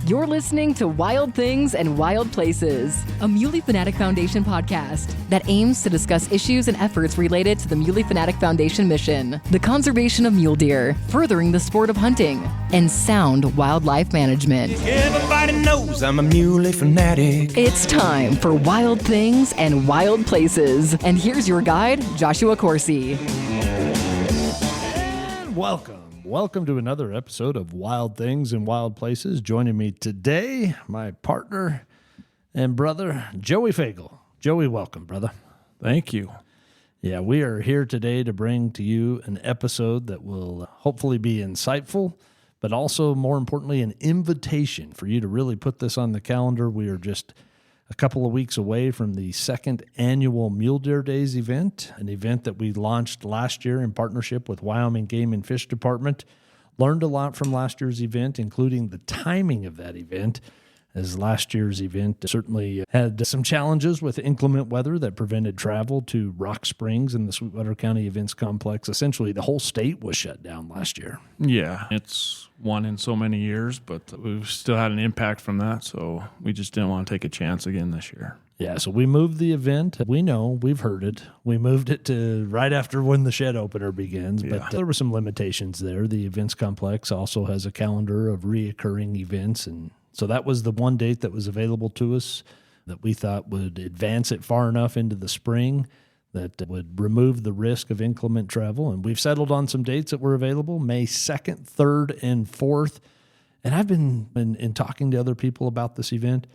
You're listening to Wild Things and Wild Places, a Muley Fanatic Foundation podcast that aims to discuss issues and efforts related to the Muley Fanatic Foundation mission, the conservation of mule deer, furthering the sport of hunting, and sound wildlife management. Everybody knows I'm a Muley fanatic. It's time for Wild Things and Wild Places. And here's your guide, Joshua Corsi. And welcome to another episode of Wild Things and Wild Places. Joining me today, my partner and brother, Joey Fagel. Joey, welcome, brother. Thank you. Yeah, we are here today to bring to you an episode that will hopefully be insightful, but also, more importantly, an invitation for you to really put this on the calendar. We are just a couple of weeks away from the second annual Mule Deer Days event, an event that we launched last year in partnership with Wyoming Game and Fish Department. Learned a lot from last year's event, including the timing of that event, as last year's event certainly had some challenges with inclement weather that prevented travel to Rock Springs and the Sweetwater County Events Complex. Essentially, the whole state was shut down last year. Yeah, it's one in so many years, but we've still had an impact from that, so we just didn't want to take a chance again this year. Yeah, so we moved the event. We know, we've heard it. We moved it to right after when the shed opener begins, but there were some limitations there. The events complex also has a calendar of reoccurring events, and so that was the one date that was available to us that we thought would advance it far enough into the spring that would remove the risk of inclement travel. And we've settled on some dates that were available, May 2nd, 3rd, and 4th. And I've been in talking to other people about this event.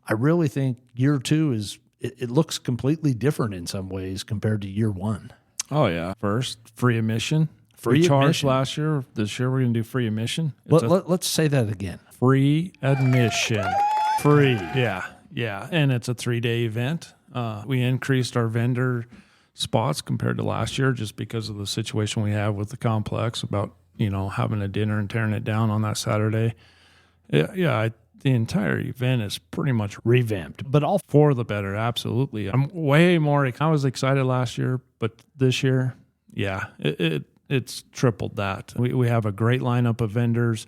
I really think year two it looks completely different in some ways compared to year one. Oh, yeah. First, free admission. Free charge admission. last year. This year, we're going to do free admission. Let's say that again. Free admission. Free. Yeah. And it's a 3-day event. We increased our vendor spots compared to last year just because of the situation we have with the complex about, having a dinner and tearing it down on that Saturday. The entire event is pretty much Revamped, but all for the better. Absolutely. I'm way more. I was excited last year, but this year, it's tripled that. We have a great lineup of vendors.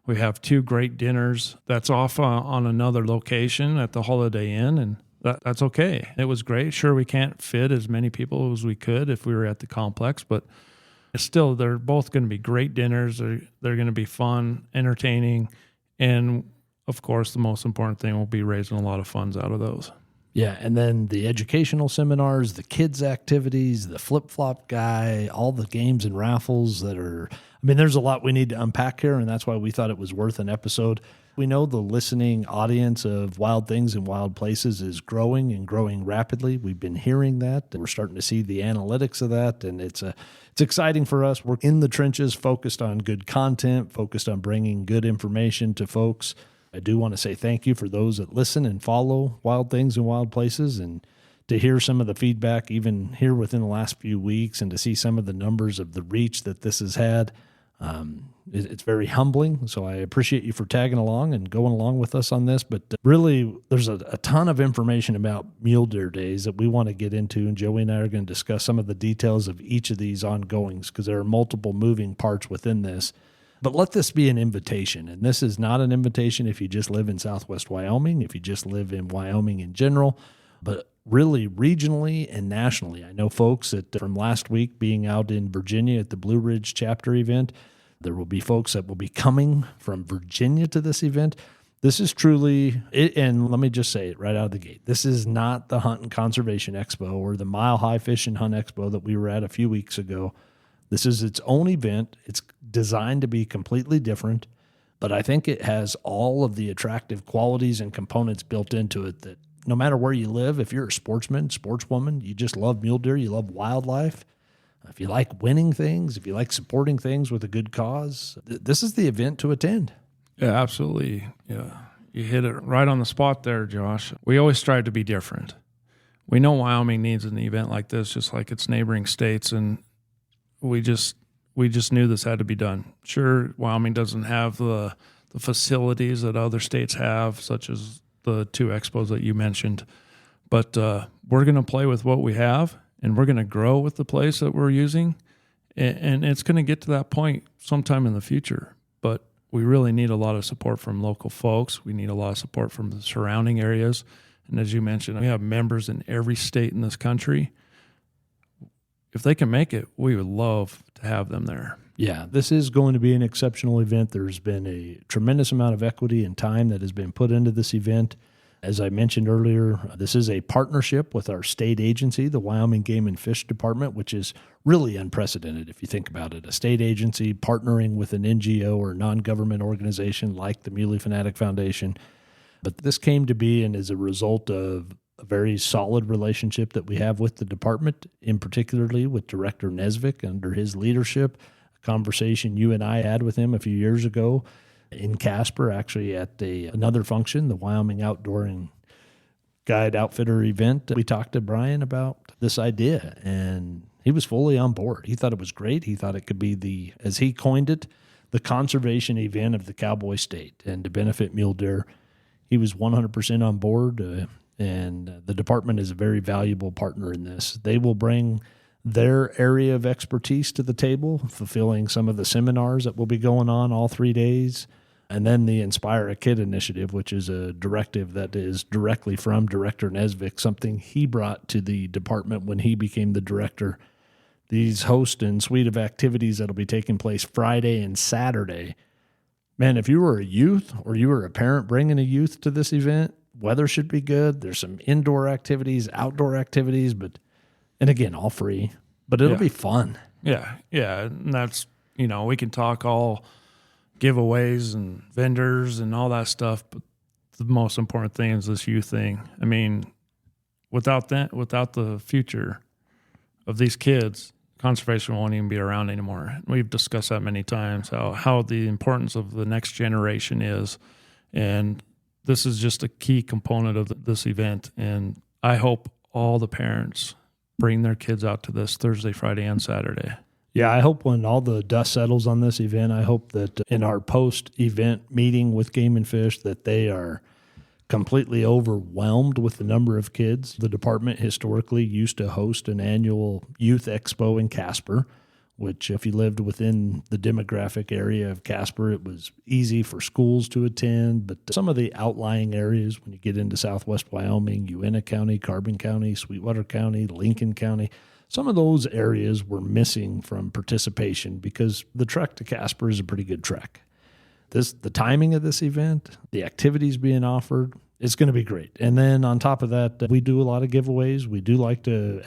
We have 2 great dinners that's off on another location at the Holiday Inn, and that's okay. It was great. Sure, we can't fit as many people as we could if we were at the complex, but still, they're both going to be great dinners. They're going to be fun, entertaining, and of course, the most important thing will be raising a lot of funds out of those. Yeah, and then the educational seminars, the kids' activities, the flip-flop guy, all the games and raffles that are – there's a lot we need to unpack here, and that's why we thought it was worth an episode. We know the listening audience of Wild Things and Wild Places is growing and growing rapidly. We've been hearing that. We're starting to see the analytics of that, and it's exciting for us. We're in the trenches, focused on good content, focused on bringing good information to folks. I do want to say thank you for those that listen and follow Wild Things and Wild Places, and to hear some of the feedback even here within the last few weeks and to see some of the numbers of the reach that this has had. It's very humbling, so I appreciate you for tagging along and going along with us on this. But really, there's a ton of information about Mule Deer Days that we want to get into, and Joey and I are going to discuss some of the details of each of these ongoings because there are multiple moving parts within this. But let this be an invitation, and this is not an invitation if you just live in Southwest Wyoming, if you just live in Wyoming in general, but really regionally and nationally. I know folks that from last week being out in Virginia at the Blue Ridge chapter event, there will be folks that will be coming from Virginia to this event. This is truly, and let me just say it right out of the gate, this is not the Hunt and Conservation Expo or the Mile High Fish and Hunt Expo that we were at a few weeks ago. This is its own event. It's designed to be completely different, but I think it has all of the attractive qualities and components built into it that no matter where you live, if you're a sportsman, sportswoman, you just love mule deer, you love wildlife, if you like winning things, if you like supporting things with a good cause, this is the event to attend. Yeah, absolutely. Yeah, you hit it right on the spot there, Josh. We always strive to be different. We know Wyoming needs an event like this, just like its neighboring states, and we just knew this had to be done. Sure, Wyoming doesn't have the facilities that other states have, such as the 2 expos that you mentioned, but we're going to play with what we have, and we're going to grow with the place that we're using, and it's going to get to that point sometime in the future. But we really need a lot of support from local folks. We need a lot of support from the surrounding areas. And as you mentioned, we have members in every state in this country. If they can make it, we would love to have them there. Yeah, this is going to be an exceptional event. There's been a tremendous amount of equity and time that has been put into this event. As I mentioned earlier, this is a partnership with our state agency, the Wyoming Game and Fish Department, which is really unprecedented if you think about it. A state agency partnering with an NGO or non-government organization like the Muley Fanatic Foundation. But this came to be and is a result of a very solid relationship that we have with the department, in particularly with Director Nesvik under his leadership. A conversation you and I had with him a few years ago in Casper, actually at another function, the Wyoming Outdoor and Guide Outfitter event. We talked to Brian about this idea, and he was fully on board. He thought it was great. He thought it could be as he coined it, the conservation event of the cowboy state, and to benefit mule deer. He was 100% on board, and the department is a very valuable partner in this. They will bring their area of expertise to the table, fulfilling some of the seminars that will be going on all 3 days. And then the Inspire a Kid initiative, which is a directive that is directly from Director Nesvik, something he brought to the department when he became the director. These host and suite of activities that will be taking place Friday and Saturday. Man, if you were a youth or you were a parent bringing a youth to this event, weather should be good. There's some indoor activities, outdoor activities, and again, all free, but it'll be fun. Yeah. And that's, we can talk all giveaways and vendors and all that stuff, but the most important thing is this youth thing. I mean, without the future of these kids, conservation won't even be around anymore. We've discussed that many times, how the importance of the next generation is, and this is just a key component of this event. And I hope all the parents bring their kids out to this Thursday, Friday, and Saturday. Yeah, I hope when all the dust settles on this event, I hope that in our post-event meeting with Game and Fish that they are completely overwhelmed with the number of kids. The department historically used to host an annual youth expo in Casper, which if you lived within the demographic area of Casper, it was easy for schools to attend. But some of the outlying areas, when you get into southwest Wyoming, Uinta County, Carbon County, Sweetwater County, Lincoln County, some of those areas were missing from participation because the trek to Casper is a pretty good trek. The timing of this event, the activities being offered, it's going to be great. And then on top of that, we do a lot of giveaways. We do like to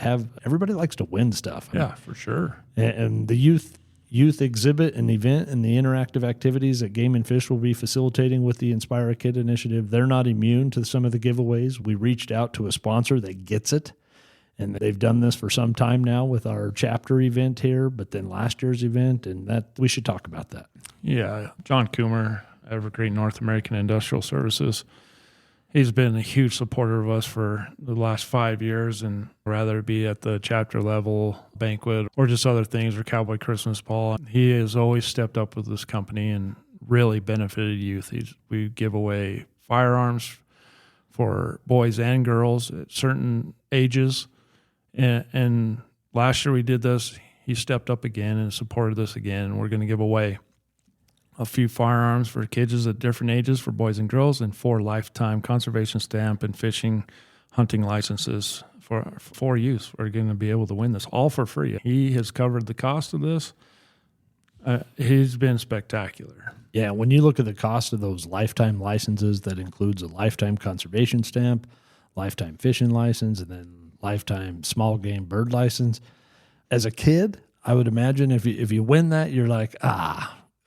everybody likes to win stuff. Yeah, for sure. And the youth exhibit and event and the interactive activities that Game and Fish will be facilitating with the Inspire a Kid initiative, they're not immune to some of the giveaways. We reached out to a sponsor that gets it, and they've done this for some time now with our chapter event here, but then last year's event, and that we should talk about that. Yeah, John Coomer, Evergreen North American Industrial Services, he's been a huge supporter of us for the last 5 years, and rather it be at the chapter level banquet or just other things or Cowboy Christmas Ball. He has always stepped up with this company and really benefited youth. We give away firearms for boys and girls at certain ages. And last year we did this. He stepped up again and supported this again. And we're going to give away a few firearms for kids at different ages for boys and girls, and 4 lifetime conservation stamp and fishing, hunting licenses for youth. We're going to be able to win this all for free. He has covered the cost of this. He's been spectacular. Yeah, when you look at the cost of those lifetime licenses, that includes a lifetime conservation stamp, lifetime fishing license, and then lifetime small game bird license. As a kid, I would imagine if you win that, you're like,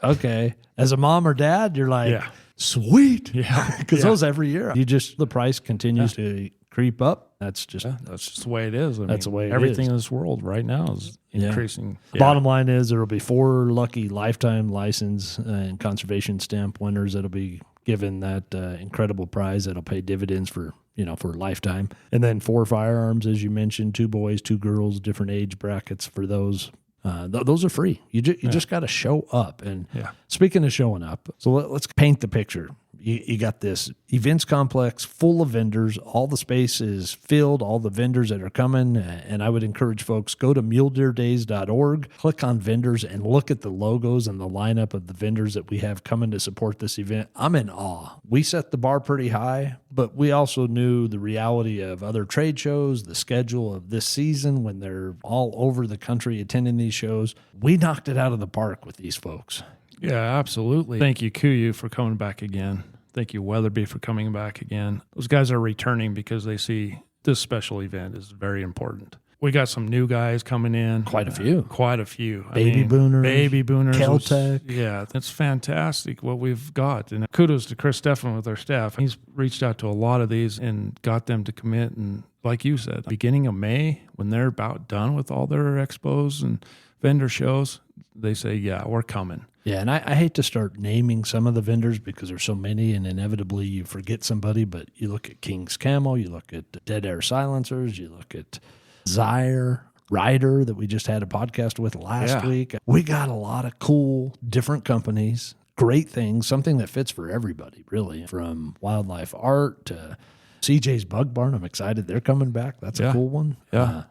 okay. As a mom or dad, you're like, sweet. Yeah. Because those every year, the price continues to creep up. That's just the way it is. That's the way it everything is. in this world right now is increasing. Yeah. Bottom line is there will be 4 lucky lifetime license and conservation stamp winners that'll be given that incredible prize that'll pay dividends for a lifetime. And then 4 firearms, as you mentioned, 2 boys, 2 girls, different age brackets for those. Those are free. You just got to show up. And speaking of showing up, so let's paint the picture. You got this events complex full of vendors. All the space is filled, all the vendors that are coming. And I would encourage folks, go to muledeerdays.org, click on vendors, and look at the logos and the lineup of the vendors that we have coming to support this event. I'm in awe. We set the bar pretty high, but we also knew the reality of other trade shows, the schedule of this season when they're all over the country attending these shows. We knocked it out of the park with these folks. Yeah, absolutely. Thank you, KUIU, for coming back again. Thank you, Weatherby, for coming back again. Those guys are returning because they see this special event is very important. We got some new guys coming in. Quite a few. Baby booners. Caltech. Yeah, it's fantastic what we've got. And kudos to Chris Steffen with our staff. He's reached out to a lot of these and got them to commit. And like you said, beginning of May, when they're about done with all their expos and vendor shows, they say, yeah, we're coming. Yeah, and I hate to start naming some of the vendors because there's so many and inevitably you forget somebody, but you look at King's Camo, you look at Dead Air Silencers, you look at Zyre, Ryder that we just had a podcast with last week. We got a lot of cool, different companies, great things, something that fits for everybody, really, from wildlife art to CJ's Bug Barn. I'm excited they're coming back. That's a cool one. Yeah.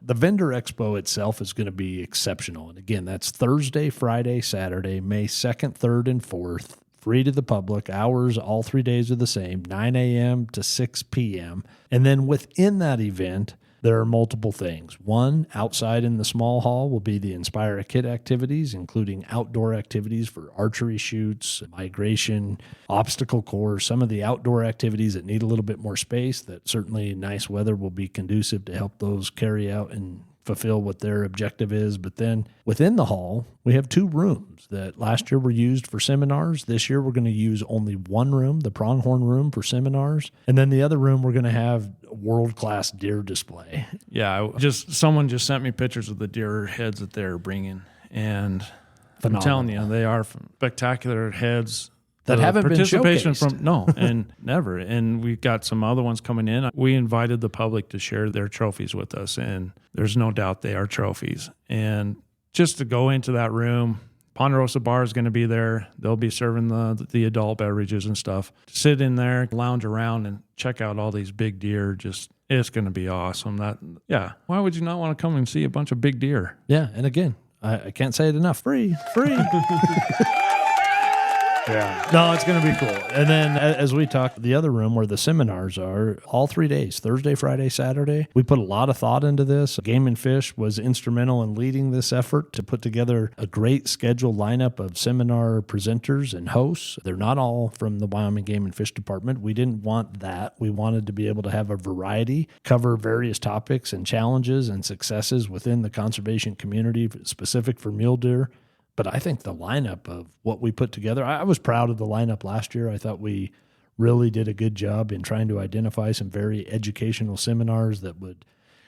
The vendor expo itself is going to be exceptional. And again, that's Thursday, Friday, Saturday, May 2nd, 3rd, and 4th, free to the public. Hours, all 3 days are the same, 9 a.m. to 6 p.m. And then within that event, there are multiple things. One, outside in the small hall will be the Inspire a Kid activities, including outdoor activities for archery shoots, migration, obstacle course, some of the outdoor activities that need a little bit more space that certainly nice weather will be conducive to help those carry out and fulfill what their objective is. But then within the hall, we have 2 rooms that last year were used for seminars. This year, we're going to use only one room, the Pronghorn room, for seminars. And then the other room, we're going to have a world-class deer display. Yeah, someone just sent me pictures of the deer heads that they're bringing. And Phenomenal. I'm telling you, they are spectacular heads. That haven't been showcased. And never. And we've got some other ones coming in. We invited the public to share their trophies with us, and there's no doubt they are trophies. And just to go into that room, Ponderosa Bar is going to be there. They'll be serving the adult beverages and stuff. Sit in there, lounge around, and check out all these big deer. It's going to be awesome. Why would you not want to come and see a bunch of big deer? Yeah, and again, I can't say it enough. Free. Yeah. No, it's going to be cool. And then as we talk, the other room where the seminars are, all 3 days, Thursday, Friday, Saturday, we put a lot of thought into this. Game and Fish was instrumental in leading this effort to put together a great scheduled lineup of seminar presenters and hosts. They're not all from the Wyoming Game and Fish Department. We didn't want that. We wanted to be able to have a variety, cover various topics and challenges and successes within the conservation community specific for mule deer. But I think the lineup of what we put together, I was proud of the lineup last year. I thought we really did a good job in trying to identify some very educational seminars that would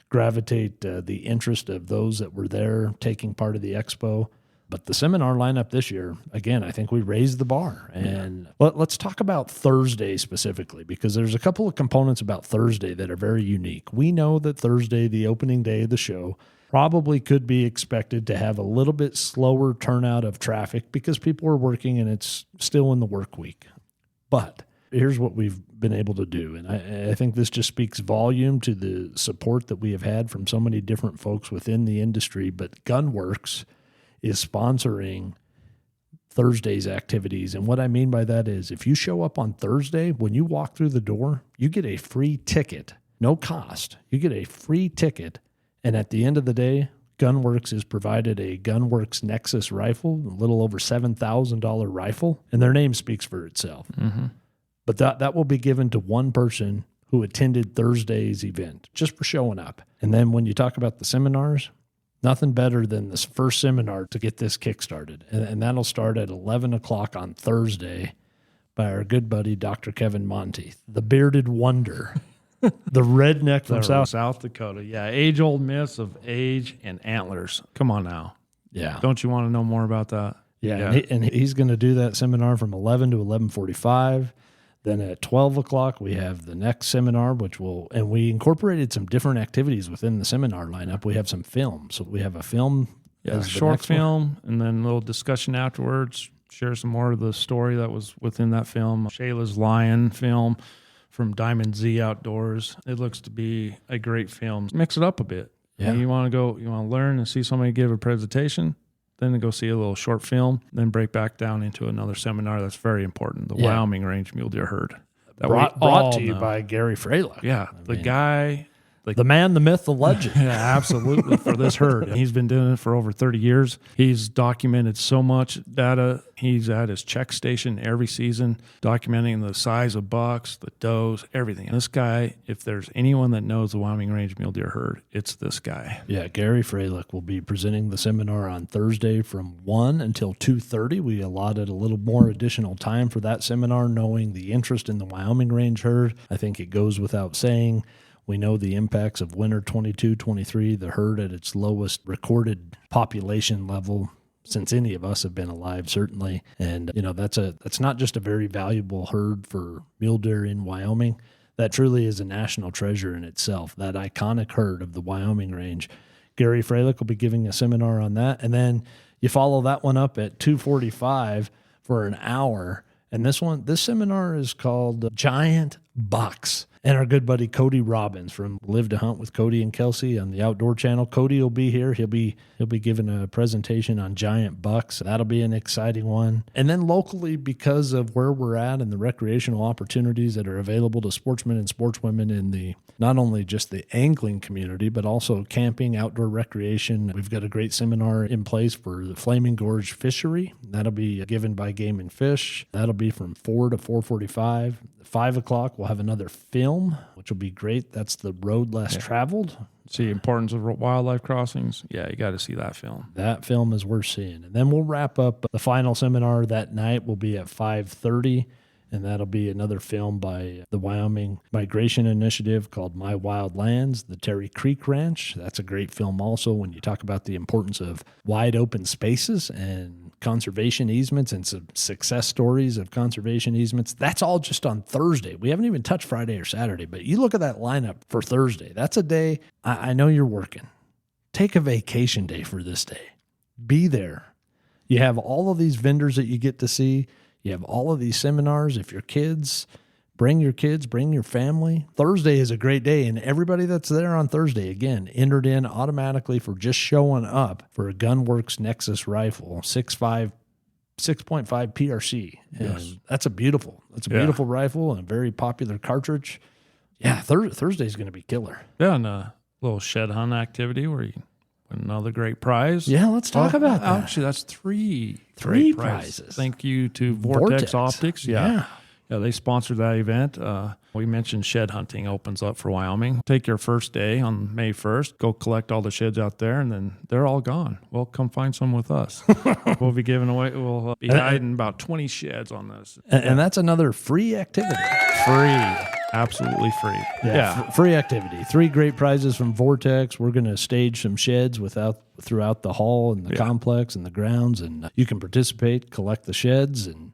gravitate the interest of those that were there taking part of the expo. But the seminar lineup this year, again, I think we raised the bar. And let's talk about Thursday specifically, because there's a couple of components about Thursday that are very unique. We know that Thursday, the opening day of the show, probably could be expected to have a little bit slower turnout of traffic because people are working and it's still in the work week. But here's what we've been able to do. And I think this just speaks volume to the support that we have had from so many different folks within the industry. But Gunworks is sponsoring Thursday's activities. And what I mean by that is if you show up on Thursday, when you walk through the door, you get a free ticket, no cost. You get a free ticket. And at the end of the day, Gunworks has provided a Gunworks Nexus rifle, a little over $7,000 rifle, and their name speaks for itself. Mm-hmm. But that will be given to one person who attended Thursday's event, just for showing up. And then when you talk about the seminars, nothing better than this first seminar to get this kick-started. And that'll start at 11 o'clock on Thursday by our good buddy, Dr. Kevin Monteith, the bearded wonder. The redneck from South Dakota. Yeah, age-old myths of age and antlers. Come on now. Yeah. Don't you want to know more about that? Yeah. And he's going to do that seminar from 11 to 11:45. Then at 12 o'clock, we have the next seminar, and we incorporated some different activities within the seminar lineup. We have some film. So we have a film. Yeah, short film, and then a little discussion afterwards. share some more of the story that was within that film. Shayla's Lion film from Diamond Z Outdoors. It looks to be a great film. Mix it up a bit. Yeah. You want to learn and see somebody give a presentation, then go see a little short film, then break back down into another seminar that's very important, the Wyoming Range Mule Deer Herd. That Brought to you by Gary Fralick. Yeah, guy... the man, the myth, the legend. Yeah, absolutely, for this herd. And he's been doing it for over 30 years. He's documented so much data. He's at his check station every season, documenting the size of bucks, the does, everything. And this guy, if there's anyone that knows the Wyoming Range Mule Deer herd, it's this guy. Yeah, Gary Fralick will be presenting the seminar on Thursday from 1 until 2:30. We allotted a little more additional time for that seminar, knowing the interest in the Wyoming Range herd. I think it goes without saying. We know the impacts of winter 22-23, the herd at its lowest recorded population level since any of us have been alive, certainly. And, that's not just a very valuable herd for mule deer in Wyoming. That truly is a national treasure in itself, that iconic herd of the Wyoming Range. Gary Fralick will be giving a seminar on that. And then you follow that one up at 2:45 for an hour. And this seminar is called Giant Bucks. And our good buddy Cody Robbins from Live to Hunt with Cody and Kelsey on the Outdoor Channel. Cody will be here. He'll be giving a presentation on giant bucks. That'll be an exciting one. And then locally, because of where we're at and the recreational opportunities that are available to sportsmen and sportswomen in the not only just the angling community, but also camping, outdoor recreation. We've got a great seminar in place for the Flaming Gorge Fishery. That'll be given by Game and Fish. That'll be from 4 to 4:45. 5 o'clock, we'll have another film, which will be great. That's The Road Less Traveled. See the importance of wildlife crossings. Yeah, you got to see that film. That film is worth seeing. And then we'll wrap up the final seminar that night. Will be at 5:30, and that'll be another film by the Wyoming Migration Initiative called My Wild Lands, the Terry Creek Ranch. That's a great film also when you talk about the importance of wide open spaces and conservation easements and some success stories of conservation easements. That's all just on Thursday. We haven't even touched Friday or Saturday, but you look at that lineup for Thursday. That's a day, I know you're working. Take a vacation day for this day. Be there. You have all of these vendors that you get to see. You have all of these seminars. If your kids, bring your family. Thursday is a great day, and everybody that's there on Thursday, again, entered in automatically for just showing up for a Gunworks Nexus rifle, 6.5 PRC. And Yes. that's a beautiful rifle and a very popular cartridge. Yeah, Thursday's going to be killer. Yeah, and a little shed hunt activity where you can win another great prize. Yeah, let's talk about that. Actually, that's three Three great prizes. Thank you to Vortex Optics. Yeah, they sponsored that event. We mentioned shed hunting opens up for Wyoming. Take your first day on May 1st. Go collect all the sheds out there, and then they're all gone. Well, come find some with us. We'll be giving away. We'll be hiding about 20 sheds on this. And that's another free activity. Free. Absolutely free. Yeah. Free activity. 3 great prizes from Vortex. We're going to stage some sheds throughout the hall and the complex and the grounds, and you can participate, collect the sheds, and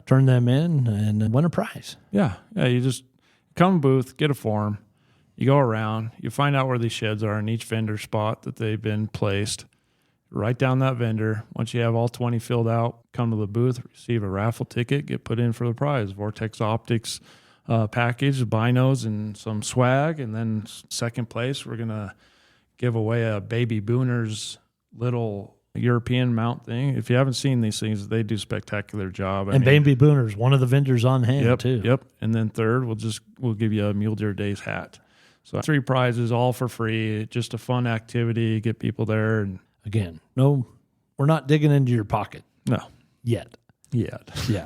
turn them in and win a prize. Yeah. You just come booth, get a form, you go around, you find out where these sheds are in each vendor spot that they've been placed. Write down that vendor. Once you have all 20 filled out, come to the booth, receive a raffle ticket, get put in for the prize. Vortex Optics package, binos, and some swag. And then second place, we're going to give away a Baby Booner's little European mount thing. If you haven't seen these things, they do a spectacular job. Baby Booner's one of the vendors on hand, too. Yep. And then third, we'll give you a Mule Deer Days hat. So 3 prizes, all for free. Just a fun activity. Get people there. And again, no, we're not digging into your pocket. No. Yet. Yeah.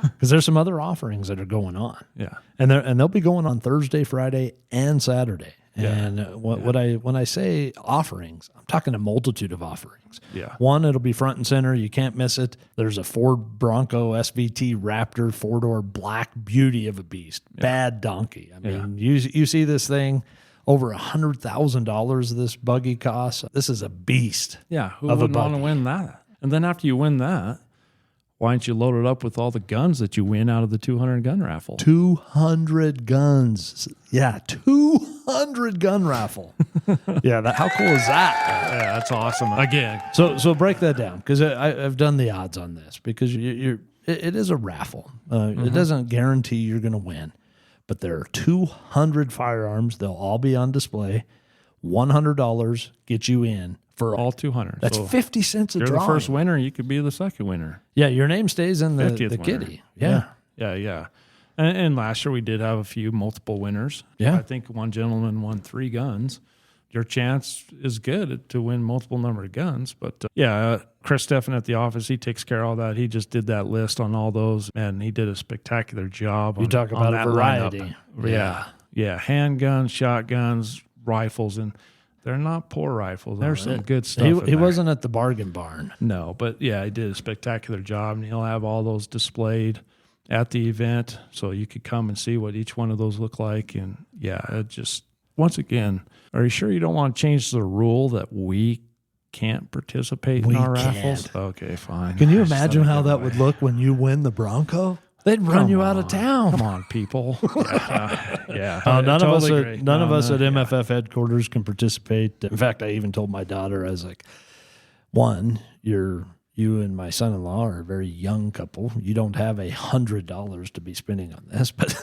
Because there's some other offerings that are going on. Yeah. And they'll be going on Thursday, Friday, and Saturday. And when I say offerings, I'm talking a multitude of offerings. Yeah. One, it'll be front and center. You can't miss it. There's a Ford Bronco SVT Raptor 4-door black beauty of a beast. Bad donkey. I mean, you see this thing, over $100,000 this buggy costs. This is a beast. Yeah. Who would want to win that? And then after you win that, why don't you load it up with all the guns that you win out of the 200 gun raffle? 200 guns. Yeah, 200 gun raffle. How cool is that? Yeah, that's awesome. Again. So break that down, because I've done the odds on this, because it is a raffle. It doesn't guarantee you're going to win, but there are 200 firearms. They'll all be on display. $100 gets you in for All 200. That's So 50 cents a you're drawing. the first winner. You could be the second winner. Yeah, your name stays in the 50th winner. kitty. Yeah. Yeah. And last year we did have a few multiple winners. Yeah. I think one gentleman won 3 guns. Your chance is good to win multiple number of guns. But Chris Steffen at the office, he takes care of all that. He just did that list on all those, and he did a spectacular job. You talk about a variety. Yeah. Handguns, shotguns, rifles, and they're not poor rifles. There's some good stuff. He wasn't at the bargain barn. No, but yeah, he did a spectacular job, and he'll have all those displayed at the event, so you could come and see what each one of those look like. And it just, once again, are you sure you don't want to change the rule that we can't participate in our raffles? Okay, fine. Can you imagine how that would look when you win the Bronco? They'd run you out of town. Come on, people. Yeah. None of us agree. at MFF headquarters can participate. In fact, I even told my daughter, I was like, one, you and my son-in-law are a very young couple. You don't have $100 to be spending on this, but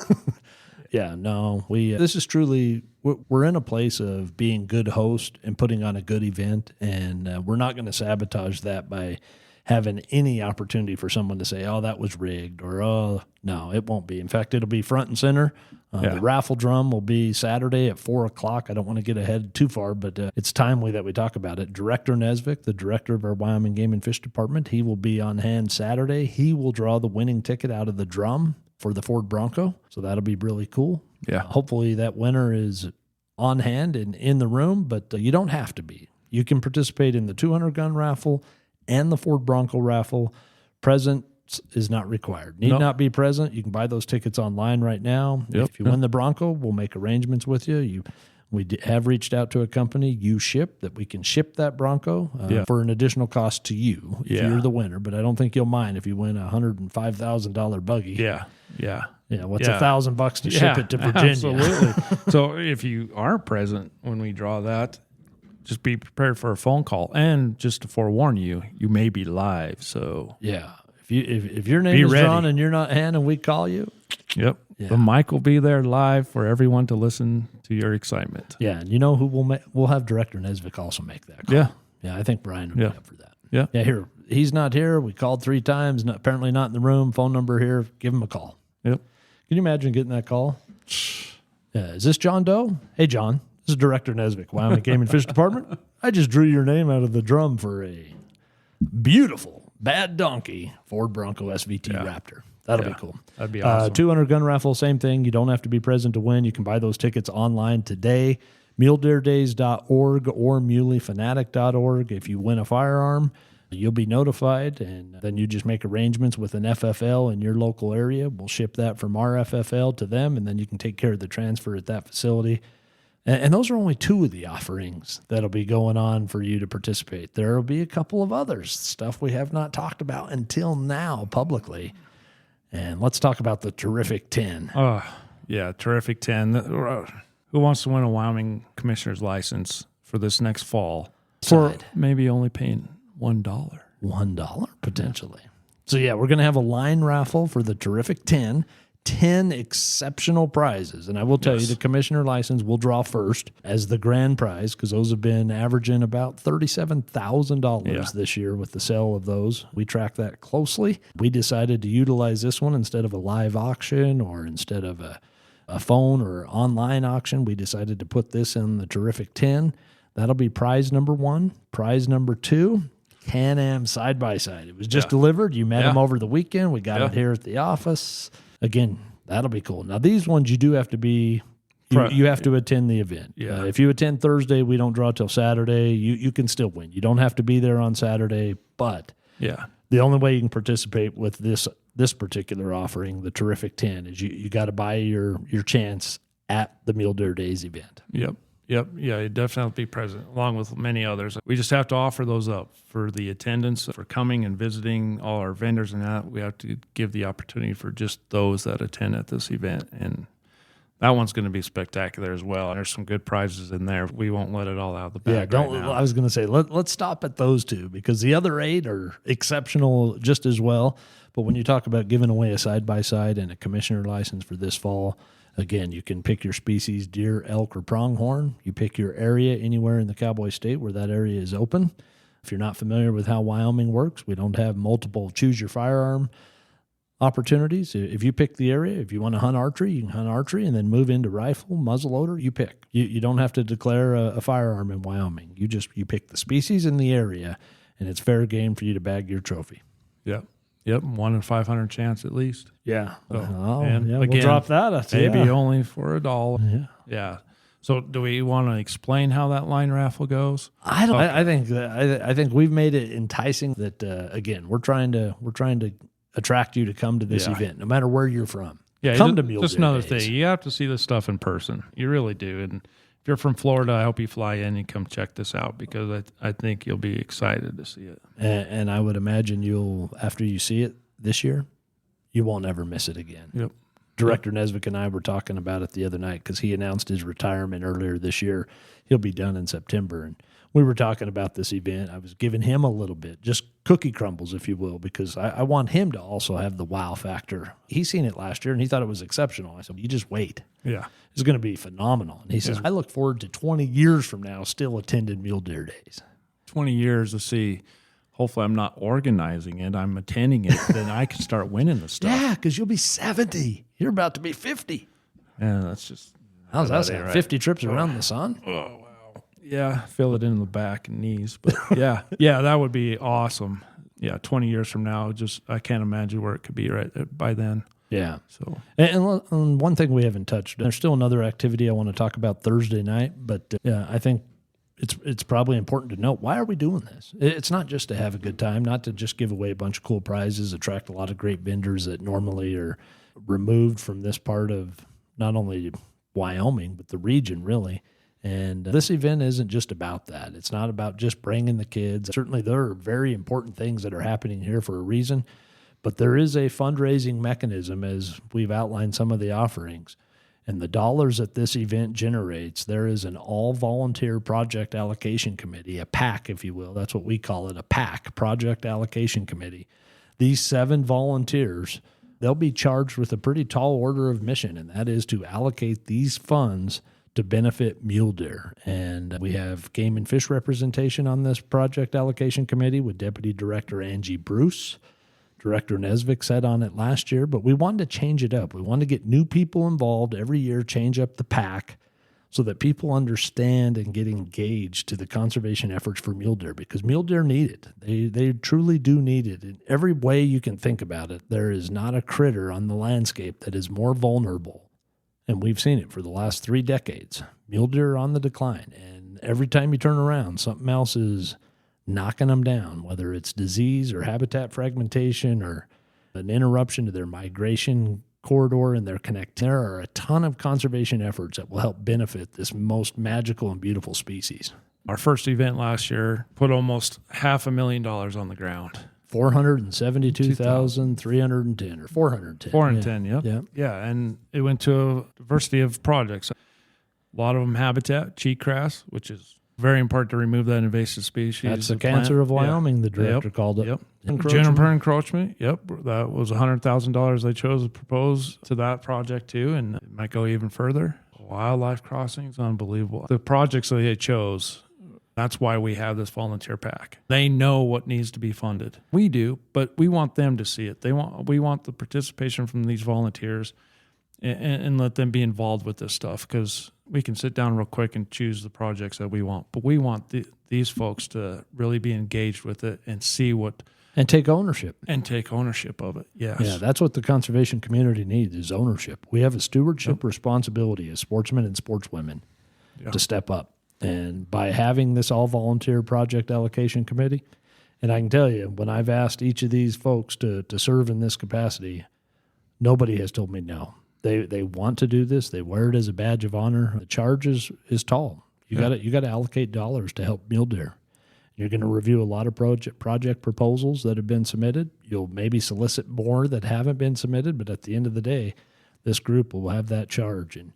this is truly, we're in a place of being good host and putting on a good event, and we're not going to sabotage that by having any opportunity for someone to say, oh, that was rigged, or, oh, no, it won't be. In fact, it'll be front and center. The raffle drum will be Saturday at 4 o'clock. I don't want to get ahead too far, but it's timely that we talk about it. Director Nesvik, the director of our Wyoming Game and Fish Department, he will be on hand Saturday. He will draw the winning ticket out of the drum for the Ford Bronco, so that'll be really cool. Yeah. Hopefully that winner is on hand and in the room, but you don't have to be. You can participate in the 200-gun raffle and the Ford Bronco raffle. Presence is not required. Need not be present. You can buy those tickets online right now. If you win the Bronco, we'll make arrangements with you. We have reached out to a company, UShip, that we can ship that Bronco for an additional cost to you if you're the winner. But I don't think you'll mind if you win a $105,000 buggy. Yeah. What's $1,000 to ship it to Virginia? Absolutely. So if you aren't present when we draw that, just be prepared for a phone call. And just to forewarn you, you may be live. So if your name is drawn and you're not hand and we call you, the mic will be there live for everyone to listen to your excitement. Yeah, and you know who we'll have Director Nesvik also make that call. Yeah, I think Brian will be up for that. Yeah. Here, he's not here. We called 3 times. Apparently not in the room. Phone number here. Give him a call. Yep. Can you imagine getting that call? Is this John Doe? Hey, John. This is Director Nesvik, Wyoming Game and Fish Department. I just drew your name out of the drum for a beautiful, bad donkey Ford Bronco SVT Raptor. That'll be cool. That'd be awesome. 200 gun raffle, same thing. You don't have to be present to win. You can buy those tickets online today. MuleDeerDays.org or MuleyFanatic.org. If you win a firearm, you'll be notified, and then you just make arrangements with an FFL in your local area. We'll ship that from our FFL to them, and then you can take care of the transfer at that facility. And those are only 2 of the offerings that'll be going on for you to participate. There will be a couple of others, stuff we have not talked about until now publicly. And let's talk about the Terrific 10. Oh, yeah, Terrific 10. Who wants to win a Wyoming commissioner's license for this next fall for maybe only paying $1? $1, potentially. So, we're going to have a line raffle for the Terrific 10. 10 exceptional prizes. And I will tell you, the commissioner license will draw first as the grand prize, because those have been averaging about $37,000 this year with the sale of those. We track that closely. We decided to utilize this one instead of a live auction or instead of a phone or online auction. We decided to put this in the Terrific 10. That'll be prize number 1. Prize number 2, Can-Am side-by-side. It was just delivered. You met him over the weekend. We got it here at the office. Again, that'll be cool. Now, these ones you do have to be, you have to attend the event. If you attend Thursday, we don't draw till Saturday. You can still win. You don't have to be there on Saturday, but the only way you can participate with this particular offering, the Terrific 10, is you got to buy your chance at the Mule Deer Days event. Yep. Yeah, you'd definitely be present, along with many others. We just have to offer those up for the attendance, for coming and visiting all our vendors and that. We have to give the opportunity for just those that attend at this event. And that one's going to be spectacular as well. There's some good prizes in there. We won't let it all out of the bag. I was going to say, let's stop at those 2, because the other 8 are exceptional just as well. But when you talk about giving away a side-by-side and a commissioner license for this fall, again, you can pick your species, deer, elk, or pronghorn. You pick your area anywhere in the Cowboy State where that area is open. If you're not familiar with how Wyoming works, we don't have multiple choose your firearm opportunities. If you pick the area, if you want to hunt archery, you can hunt archery and then move into rifle, muzzleloader, you pick. You don't have to declare a firearm in Wyoming. You pick the species in the area, and it's fair game for you to bag your trophy. Yep, 1 in 500 chance at least. Yeah. So, and again, we'll drop that. Maybe only for $1. Yeah. So do we want to explain how that line raffle goes? I don't. Okay. I think we've made it enticing. That again, we're trying to attract you to come to this event, no matter where you're from. Yeah, come to Mule Deer Just another Days. thing. You have to see this stuff in person. You really do. And if you're from Florida, I hope you fly in and come check this out because I think you'll be excited to see it. And I would imagine you'll, after you see it this year, you won't ever miss it again. Yep. Director Nesvik and I were talking about it the other night because he announced his retirement earlier this year. He'll be done in September. And we were talking about this event. I was giving him a little bit, just cookie crumbles, if you will, because I want him to also have the wow factor. He's seen it last year, and he thought it was exceptional. I said, you just wait. Yeah. It's going to be phenomenal. And he says, I look forward to 20 years from now still attending Mule Deer Days. 20 years to see. Hopefully I'm not organizing it. I'm attending it. Then I can start winning the stuff. Yeah, because you'll be 70. You're about to be 50. Yeah, that's just. How's that sound? Right? 50 trips around the sun? Oh, wow. Yeah, feel it in the back and knees. But yeah, that would be awesome. Yeah, 20 years from now, I can't imagine where it could be right by then. Yeah. So, and one thing we haven't touched, there's still another activity I want to talk about Thursday night, but I think it's probably important to note, why are we doing this? It's not just to have a good time, not to just give away a bunch of cool prizes, attract a lot of great vendors that normally are removed from this part of not only Wyoming, but the region really. And this event isn't just about that. It's not about just bringing the kids. Certainly there are very important things that are happening here for a reason, but there is a fundraising mechanism as we've outlined some of the offerings. And the dollars that this event generates, there is an all-volunteer project allocation committee, a PAC, if you will. That's what we call it, a PAC, Project Allocation Committee. These 7 volunteers, they'll be charged with a pretty tall order of mission, and that is to allocate these funds to benefit mule deer. And we have game and fish representation on this project allocation committee with Deputy Director Angie Bruce. Director Nesvik sat on it last year, but we wanted to change it up. We wanted to get new people involved every year, change up the pack so that people understand and get engaged to the conservation efforts for mule deer, because mule deer need it. They truly do need it. In every way you can think about it, there is not a critter on the landscape that is more vulnerable. And we've seen it for the last 3 decades. Mule deer are on the decline, and every time you turn around, something else is knocking them down, whether it's disease or habitat fragmentation or an interruption to their migration corridor and their connect. There are a ton of conservation efforts that will help benefit this most magical and beautiful species. Our first event last year put almost $500,000 on the ground. 472,310 or 410. 410, yeah. Yep. Yeah, and it went to a diversity of projects. A lot of them habitat, cheatgrass, which is very important to remove that invasive species. That's the cancer of Wyoming, the director called it. Yep. Juniper encroachment. Yep. That was $100,000 they chose to propose to that project too, and it might go even further. Wildlife crossings, unbelievable. The projects that they chose, that's why we have this volunteer pack. They know what needs to be funded. We do, but we want them to see it. We want the participation from these volunteers and let them be involved with this stuff, because we can sit down real quick and choose the projects that we want. But we want these folks to really be engaged with it and see what... And take ownership. And take ownership of it, yes. Yeah, that's what the conservation community needs, is ownership. We have a stewardship responsibility as sportsmen and sportswomen to step up. And by having this all-volunteer project allocation committee, and I can tell you, when I've asked each of these folks to serve in this capacity, nobody has told me no. They want to do this. They wear it as a badge of honor. The charge is tall. You got to allocate dollars to help mule deer. You're going to review a lot of project proposals that have been submitted. You'll maybe solicit more that haven't been submitted, but at the end of the day, this group will have that charge. And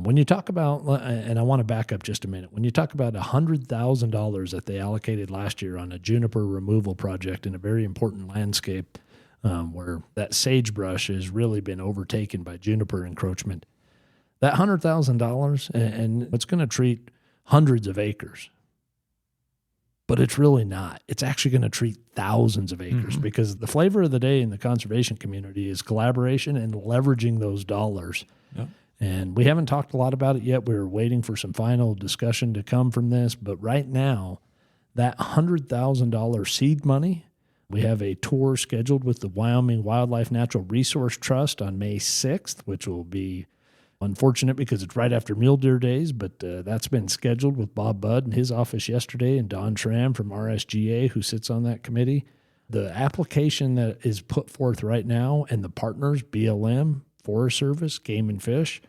when you talk about, and I want to back up just a minute, when you talk about $100,000 that they allocated last year on a juniper removal project in a very important landscape where that sagebrush has really been overtaken by juniper encroachment. That $100,000, and it's going to treat hundreds of acres. But it's really not. It's actually going to treat thousands of acres because the flavor of the day in the conservation community is collaboration and leveraging those dollars. Yep. And we haven't talked a lot about it yet. We're waiting for some final discussion to come from this. But right now, that $100,000 seed money, we have a tour scheduled with the Wyoming Wildlife Natural Resource Trust on May 6th, which will be unfortunate because it's right after Mule Deer Days, but that's been scheduled with Bob Budd in his office yesterday and Don Schramm from RSGA, who sits on that committee. The application that is put forth right now and the partners, BLM, Forest Service, Game and Fish,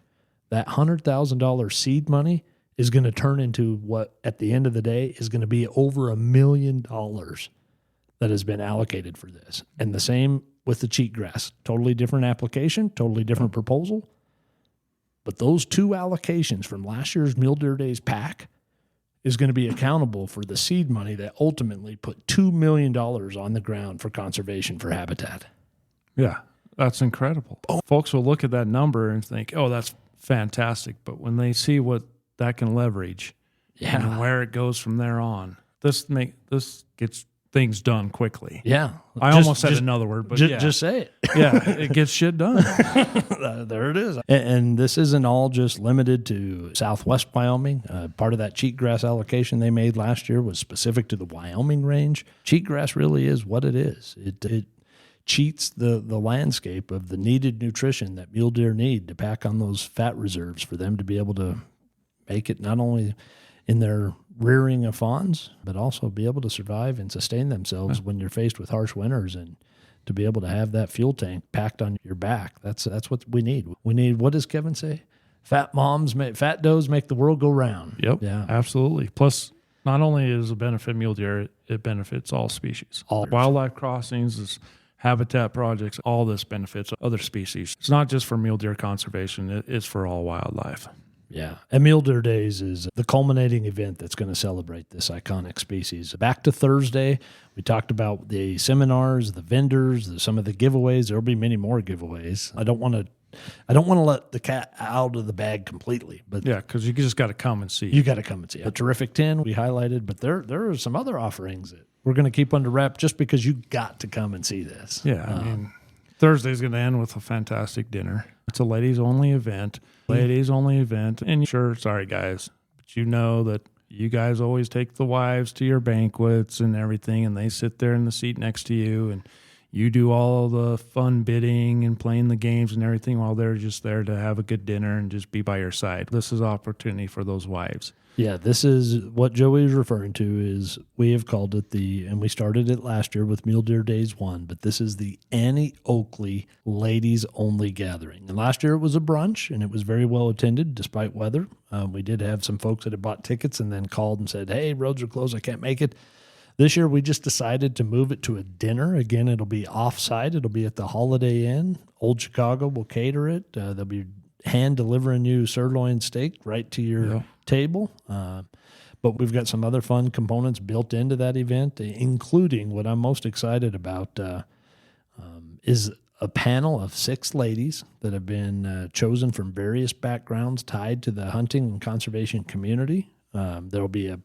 that $100,000 seed money is going to turn into what, at the end of the day, is going to be over $1 million that has been allocated for this. And the same with the cheatgrass. Totally different application, totally different proposal. But those two allocations from last year's Mule Deer Days pack is going to be accountable for the seed money that ultimately put $2 million on the ground for conservation for habitat. Yeah, that's incredible. Folks will look at that number and think, oh, that's fantastic. But when they see what that can leverage and where it goes from there on, this gets things done quickly. Yeah. I almost said another word, but just say it. Yeah, it gets shit done. There it is. And this isn't all just limited to Southwest Wyoming. Part of that cheatgrass allocation they made last year was specific to the Wyoming range. Cheatgrass really is what it is. It cheats the landscape of the needed nutrition that mule deer need to pack on those fat reserves for them to be able to make it not only in their rearing of fawns, but also be able to survive and sustain themselves when you're faced with harsh winters, and to be able to have that fuel tank packed on your back. That's what we need. We need, what does Kevin say? Fat does make the world go round. Yep. Yeah. Absolutely. Plus, not only does it benefit mule deer, it benefits all species. All. Wildlife crossings, habitat projects, all this benefits other species. It's not just for mule deer conservation, it's for all wildlife. Yeah. And Mule Deer Days is the culminating event that's going to celebrate this iconic species. Back to Thursday, we talked about the seminars, the vendors, some of the giveaways. There'll be many more giveaways. I don't want to let the cat out of the bag completely, but yeah, because you just got to come and see. You got to come and see. A terrific 10 we highlighted, but there are some other offerings that we're going to keep under wrap just because you got to come and see this. Yeah, I mean, Thursday's going to end with a fantastic dinner. It's a ladies-only event. And sure, sorry, guys, but you know that you guys always take the wives to your banquets and everything, and they sit there in the seat next to you, and you do all the fun bidding and playing the games and everything while they're just there to have a good dinner and just be by your side. This is opportunity for those wives. Yeah, this is what Joey is referring to. Is we have called it and we started it last year with Mule Deer Days 1, but this is the Annie Oakley Ladies Only Gathering. And last year it was a brunch, and it was very well attended despite weather. We did have some folks that had bought tickets and then called and said, hey, roads are closed, I can't make it. This year we just decided to move it to a dinner. Again, it'll be off-site. It'll be at the Holiday Inn. Old Chicago will cater it. They'll be hand delivering you sirloin steak right to your table. But we've got some other fun components built into that event, including what I'm most excited about is a panel of 6 ladies that have been chosen from various backgrounds tied to the hunting and conservation community. There'll be a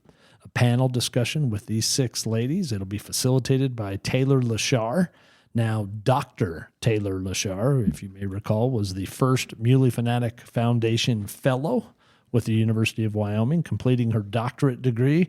panel discussion with these 6 ladies. It'll be facilitated by Taylor Lashar. Now, Dr. Taylor Lashar, if you may recall, was the first Muley Fanatic Foundation Fellow with the University of Wyoming, completing her doctorate degree.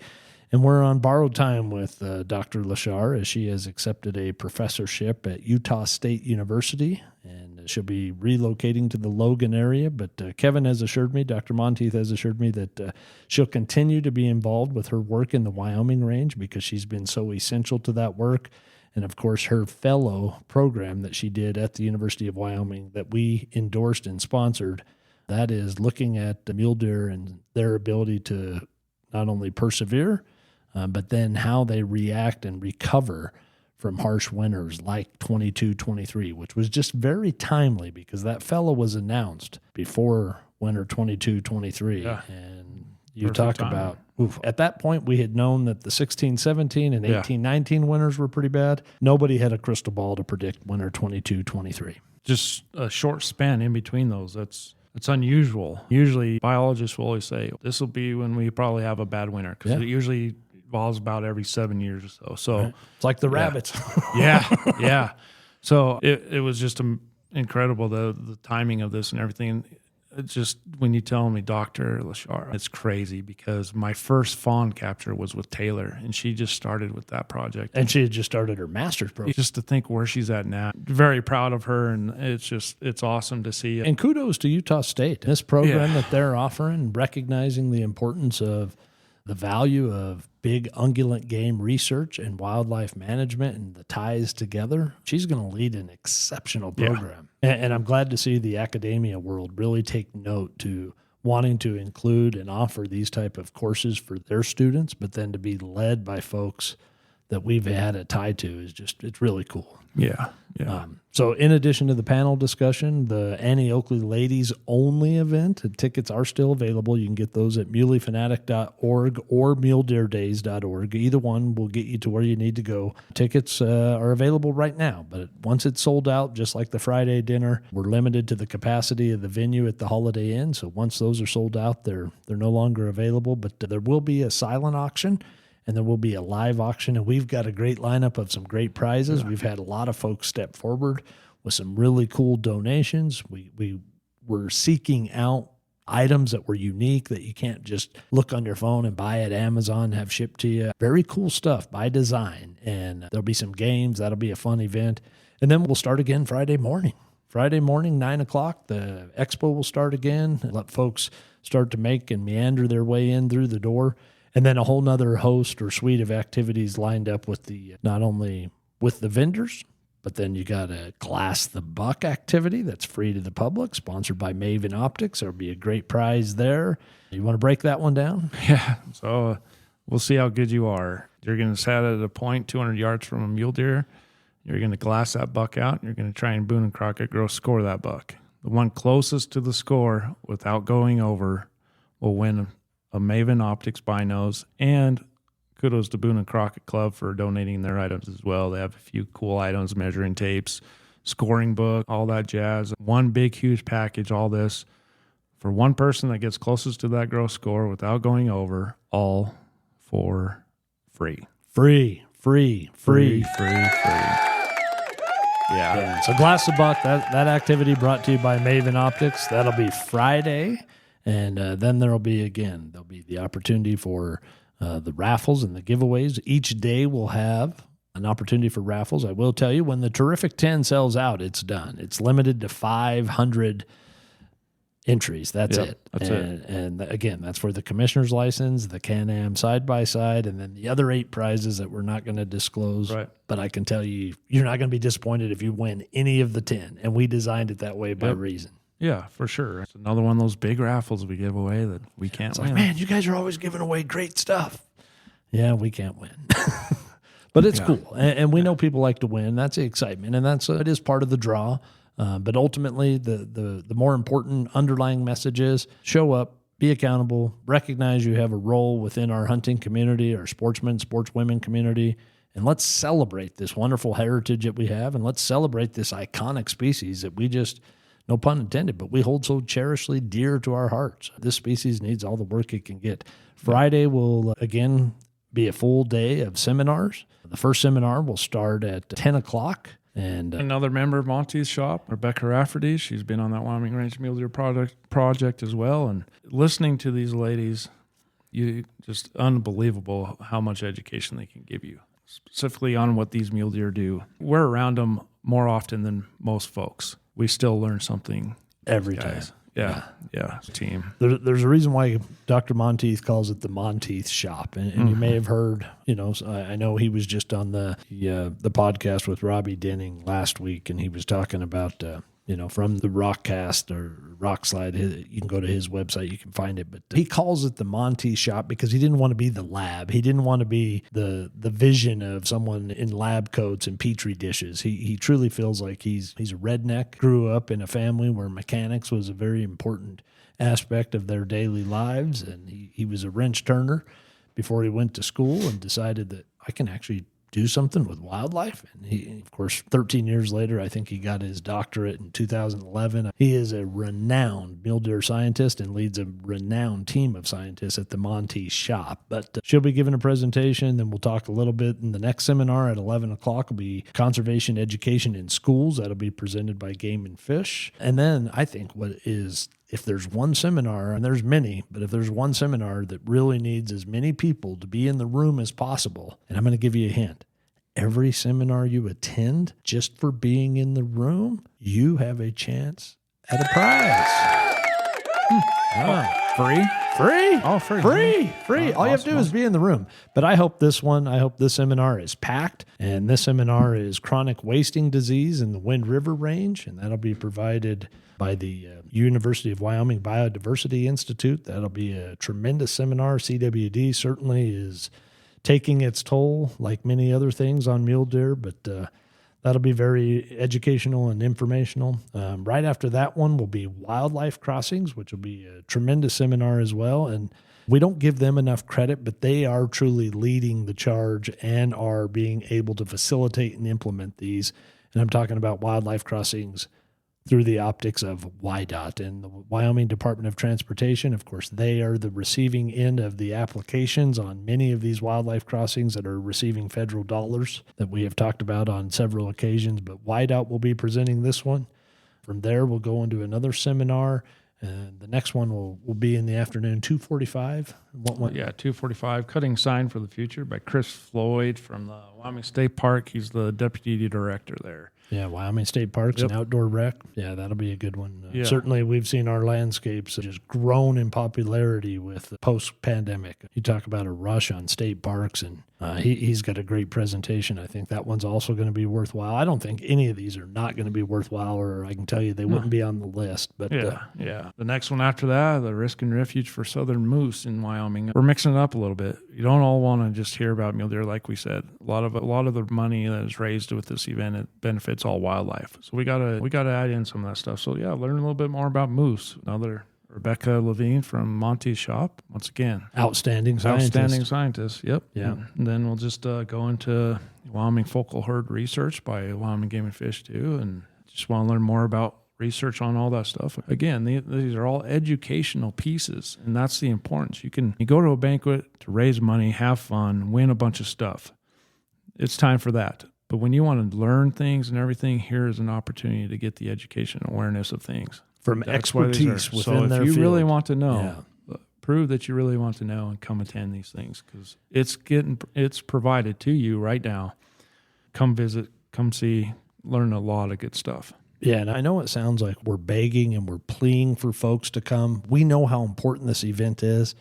And we're on borrowed time with Dr. Lashar, as she has accepted a professorship at Utah State University, and she'll be relocating to the Logan area. But Kevin has assured me, Dr. Monteith has assured me that she'll continue to be involved with her work in the Wyoming range because she's been so essential to that work. And, of course, her fellow program that she did at the University of Wyoming that we endorsed and sponsored, that is looking at the mule deer and their ability to not only persevere, but then how they react and recover from harsh winters like 22-23, which was just very timely because that fellow was announced before winter 22-23. Yeah. And You Perfect talk timing. about, at that point, we had known that the 16-17 and 18-19 winners were pretty bad. Nobody had a crystal ball to predict winter 22-23. Just a short span in between those. It's unusual. Usually biologists will always say, this will be when we probably have a bad winter, because it usually evolves about every 7 years or so. So It's like the rabbits. yeah. So it was just incredible, the timing of this and everything. It's just, when you tell me, Dr. Lashar, it's crazy, because my first fawn capture was with Taylor, and she just started with that project. And she had just started her master's program. Just to think where she's at now, very proud of her, and it's awesome to see. And kudos to Utah State. This program that they're offering, recognizing the importance of the value of big ungulate game research and wildlife management and the ties together. She's going to lead an exceptional program. And I'm glad to see the academia world really take note to wanting to include and offer these type of courses for their students, but then to be led by folks that we've had a tie to is just, it's really cool. Yeah. So in addition to the panel discussion, the Annie Oakley Ladies Only event, tickets are still available. You can get those at muleyfanatic.org or muledeerdays.org. Either one will get you to where you need to go. Tickets are available right now, but once it's sold out, just like the Friday dinner, we're limited to the capacity of the venue at the Holiday Inn. So once those are sold out, they're no longer available, but there will be a silent auction. And there will be a live auction, and we've got a great lineup of some great prizes. We've had a lot of folks step forward with some really cool donations. We were seeking out items that were unique that you can't just look on your phone and buy at Amazon and have shipped to you. Very cool stuff by design, and there'll be some games. That'll be a fun event. And then we'll start again Friday morning. Friday morning, 9 o'clock, the expo will start again. Let folks start to make and meander their way in through the door. And then a whole nother host or suite of activities lined up with not only with the vendors, but then you got a Glass the Buck activity that's free to the public, sponsored by Maven Optics. There'll be a great prize there. You want to break that one down? Yeah. So we'll see how good you are. You're going to set at a point 200 yards from a mule deer. You're going to glass that buck out. And you're going to try and Boone and Crockett gross score that buck. The one closest to the score without going over will win a Maven Optics binos, and kudos to Boone and Crockett Club for donating their items as well. They have a few cool items, measuring tapes, scoring book, all that jazz. One big, huge package, all this for one person that gets closest to that gross score without going over, all for free. Free. Yeah. So Glass the Buck, that activity brought to you by Maven Optics. That'll be Friday. And then there'll be the opportunity for the raffles and the giveaways. Each day will have an opportunity for raffles. I will tell you, when the Terrific 10 sells out, it's done. It's limited to 500 entries. That's it. And again, that's for the commissioner's license, the Can-Am side-by-side, and then the other 8 prizes that we're not going to disclose. Right. But I can tell you, you're not going to be disappointed if you win any of the 10. And we designed it that way by reason. Yeah, for sure. It's another one of those big raffles we give away that we can't win. Like, man, you guys are always giving away great stuff. Yeah, we can't win. But it's cool. And we know people like to win. That's the excitement. And it is part of the draw. But ultimately, the more important underlying message is show up, be accountable, recognize you have a role within our hunting community, our sportsmen, sportswomen community, and let's celebrate this wonderful heritage that we have, and let's celebrate this iconic species that we just, no pun intended, but we hold so cherishly dear to our hearts. This species needs all the work it can get. Friday will, again, be a full day of seminars. The first seminar will start at 10 o'clock. And another member of Monty's shop, Rebecca Rafferty, she's been on that Wyoming Range Mule Deer project as well. And listening to these ladies, you just unbelievable how much education they can give you, specifically on what these mule deer do. We're around them more often than most folks. We still learn something every time. Yeah. Team. There's a reason why Dr. Monteith calls it the Monteith Shop, and you may have heard. I know he was just on the podcast with Robbie Denning last week, and he was talking about from the Rockcast or rock slide. You can go to his website, you can find it. But he calls it the Monty shop because he didn't want to be the lab. He didn't want to be the vision of someone in lab coats and petri dishes. He truly feels like he's a redneck, grew up in a family where mechanics was a very important aspect of their daily lives. And he was a wrench turner before he went to school and decided that I can actually do something with wildlife. And he, of course, 13 years later, I think he got his doctorate in 2011. He is a renowned mule deer scientist and leads a renowned team of scientists at the Monty shop. But she'll be giving a presentation, then we'll talk a little bit in the next seminar at 11 o'clock will be Conservation Education in Schools. That'll be presented by Game and Fish. And then I think if there's one seminar, and there's many, but if there's one seminar that really needs as many people to be in the room as possible, and I'm going to give you a hint, every seminar you attend, just for being in the room, you have a chance at a prize. Free? Free? Oh, free. Free. All you have to do is be in the room. But I hope this seminar is packed. And this seminar is Chronic Wasting Disease in the Wind River Range. And that'll be provided by the University of Wyoming Biodiversity Institute. That'll be a tremendous seminar. CWD certainly is taking its toll, like many other things on mule deer, but that'll be very educational and informational. Right after that one will be Wildlife Crossings, which will be a tremendous seminar as well. And we don't give them enough credit, but they are truly leading the charge and are being able to facilitate and implement these. And I'm talking about Wildlife Crossings through the optics of WYDOT and the Wyoming Department of Transportation. Of course, they are the receiving end of the applications on many of these wildlife crossings that are receiving federal dollars that we have talked about on several occasions. But WYDOT will be presenting this one. From there, we'll go into another seminar, and the next one will be in the afternoon, 2:45. Yeah, 2:45, Cutting Sign for the Future by Chris Floyd from the Wyoming State Park. He's the deputy director there. Yeah, Wyoming State Parks and Outdoor Rec. Yeah, that'll be a good one. Certainly, we've seen our landscapes just grown in popularity with post-pandemic. You talk about a rush on state parks, and he's got a great presentation. I think that one's also going to be worthwhile. I don't think any of these are not going to be worthwhile, or I can tell you they wouldn't be on the list. But The next one after that, the Risk and Refuge for Southern Moose in Wyoming. We're mixing it up a little bit. You don't all want to just hear about mule deer, like we said. A lot of the money that is raised with this event, it benefits all wildlife. So we gotta add in some of that stuff. So yeah, learn a little bit more about moose. Another Rebecca Levine from Monty's shop. Once again, outstanding scientist. Yep. Yeah. And then we'll just go into Wyoming focal herd research by Wyoming Game and Fish too, and just want to learn more about research on all that stuff. Again, these are all educational pieces, and that's the importance. You go to a banquet to raise money, have fun, win a bunch of stuff. It's time for that. But when you want to learn things and everything, here is an opportunity to get the education and awareness of things. From expertise within their field. So if you really field. Want to know, prove that you really want to know and come attend these things, because it's provided to you right now. Come visit, come see, learn a lot of good stuff. Yeah, and I know it sounds like we're begging and we're pleading for folks to come. We know how important this event is,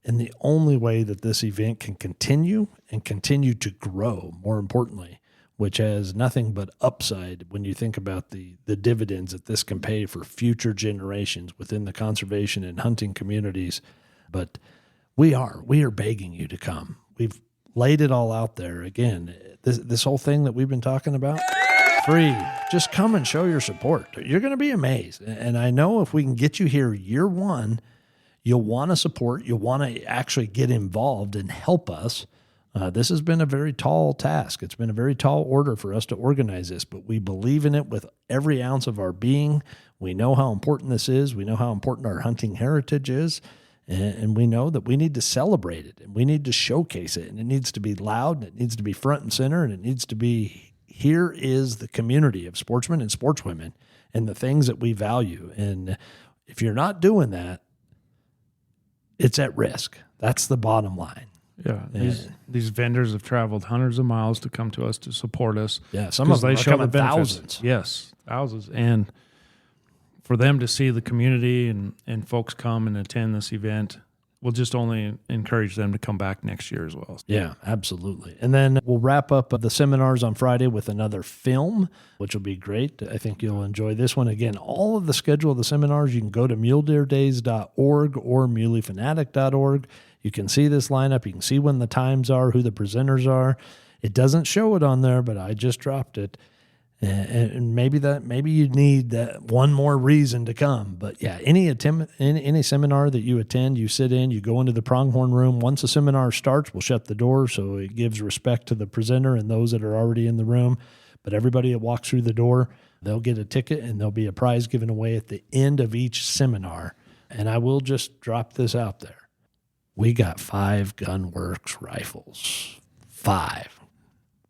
and the only way that this event can continue and continue to grow, more importantly, which has nothing but upside when you think about the dividends that this can pay for future generations within the conservation and hunting communities. But we are begging you to come. We've laid it all out there. Again, this whole thing that we've been talking about, free. Just come and show your support. You're going to be amazed. And I know if we can get you here year one, you'll want to support. You'll want to actually get involved and help us. This has been a very tall task. It's been a very tall order for us to organize this, but we believe in it with every ounce of our being. We know how important this is. We know how important our hunting heritage is, and we know that we need to celebrate it, and we need to showcase it, and it needs to be loud, and it needs to be front and center, and it needs to be, here is the community of sportsmen and sportswomen and the things that we value. And if you're not doing that, it's at risk. That's the bottom line. Yeah, these vendors have traveled hundreds of miles to come to us to support us. Yeah, some of them are coming thousands. Yes, thousands. And for them to see the community and folks come and attend this event we'll just only encourage them to come back next year as well. Yeah, absolutely. And then we'll wrap up the seminars on Friday with another film, which will be great. I think you'll enjoy this one. Again, all of the schedule of the seminars, you can go to muledeerdays.org or muleyfanatic.org. You can see this lineup. You can see when the times are, who the presenters are. It doesn't show it on there, but I just dropped it. And maybe you need that one more reason to come. But yeah, any seminar that you attend, you sit in, you go into the pronghorn room. Once the seminar starts, we'll shut the door, so it gives respect to the presenter and those that are already in the room. But everybody that walks through the door, they'll get a ticket, and there'll be a prize given away at the end of each seminar. And I will just drop this out there. We got 5 Gunworks rifles. 5.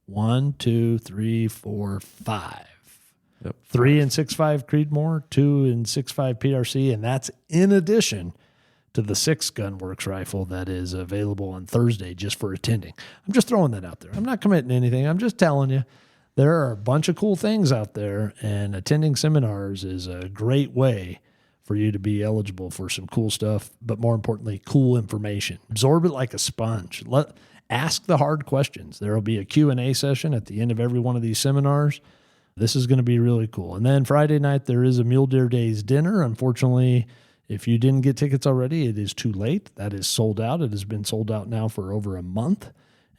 1, 2, 3, 4, 5. Yep. 3 and 6.5 Creedmoor, 2 and 6.5 PRC, and that's in addition to the 6 Gunworks rifle that is available on Thursday just for attending. I'm just throwing that out there. I'm not committing anything. I'm just telling you there are a bunch of cool things out there, and attending seminars is a great way for you to be eligible for some cool stuff, but more importantly, cool information. Absorb it like a sponge. Ask the hard questions. There will be a Q&A session at the end of every one of these seminars. This is going to be really cool. And then Friday night, there is a Mule Deer Days dinner. Unfortunately, if you didn't get tickets already, it is too late. That is sold out. It has been sold out now for over a month.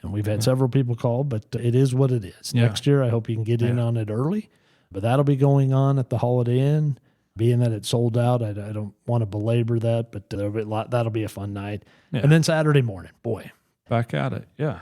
And we've had several people call, but it is what it is. Yeah. Next year, I hope you can get in on it early. But that'll be going on at the Holiday Inn. Being that it's sold out, I don't want to belabor that, but that'll be a fun night. Yeah. And then Saturday morning, boy. Back at it, yeah.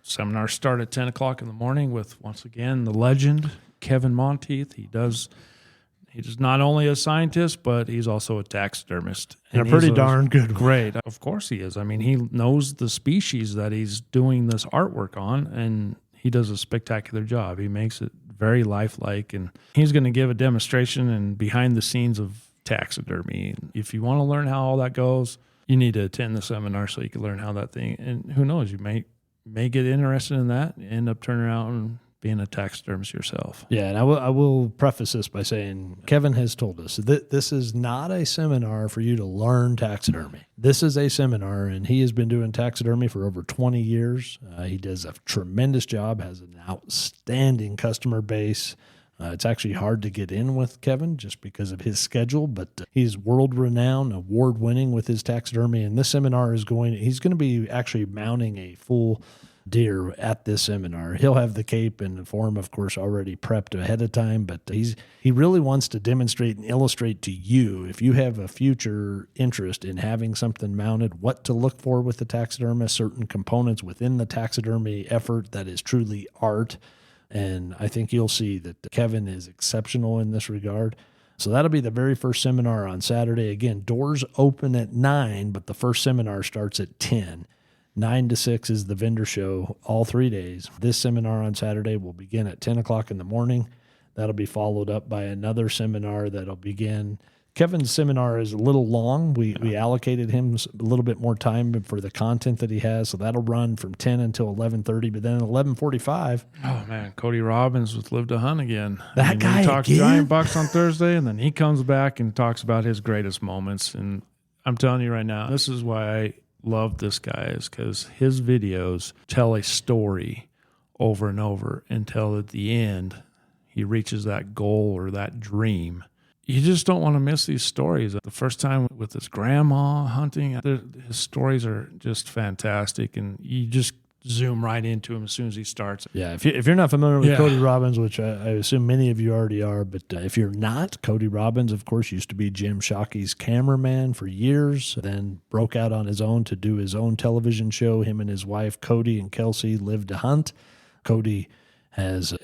Seminars start at 10 o'clock in the morning with, once again, the legend, Kevin Monteith. He's not only a scientist, but he's also a taxidermist. And a pretty darn good one. Great. Of course he is. I mean, he knows the species that he's doing this artwork on, and he does a spectacular job. He makes it very lifelike, and he's going to give a demonstration and behind the scenes of taxidermy. If you want to learn how all that goes, you need to attend the seminar so you can learn how that thing, and who knows, you may get interested in that and end up turning around and being a taxidermist yourself. Yeah, and I will preface this by saying Kevin has told us that this is not a seminar for you to learn taxidermy. This is a seminar, and he has been doing taxidermy for over 20 years. He does a tremendous job, has an outstanding customer base. It's actually hard to get in with Kevin just because of his schedule, but he's world-renowned, award-winning with his taxidermy, and this seminar he's going to be actually mounting a full deer at this seminar. He'll have the cape and the form, of course, already prepped ahead of time, but he really wants to demonstrate and illustrate to you, if you have a future interest in having something mounted, what to look for with the taxidermist, certain components within the taxidermy effort that is truly art. And I think you'll see that Kevin is exceptional in this regard. So that'll be the very first seminar on Saturday. Again, doors open at 9, but the first seminar starts at 10. 9 to 6 is the vendor show all 3 days. This seminar on Saturday will begin at 10 o'clock in the morning. That'll be followed up by another seminar that'll begin. Kevin's seminar is a little long. We allocated him a little bit more time for the content that he has, so that'll run from 10 until 11:30. But then at 11:45, oh man, Cody Robbins with Live to Hunt again. That guy he talks again? giant bucks on Thursday, and then he comes back and talks about his greatest moments. And I'm telling you right now, this is why I love this guy, is because his videos tell a story over and over until at the end he reaches that goal or that dream. You just don't want to miss these stories. The first time with his grandma hunting, his stories are just fantastic, and you just zoom right into him as soon as he starts. Yeah, if you're not familiar with Cody Robbins, which I assume many of you already are, but if you're not, Cody Robbins, of course, used to be Jim Shockey's cameraman for years, then broke out on his own to do his own television show. Him and his wife, Cody and Kelsey, Live to Hunt. Cody has...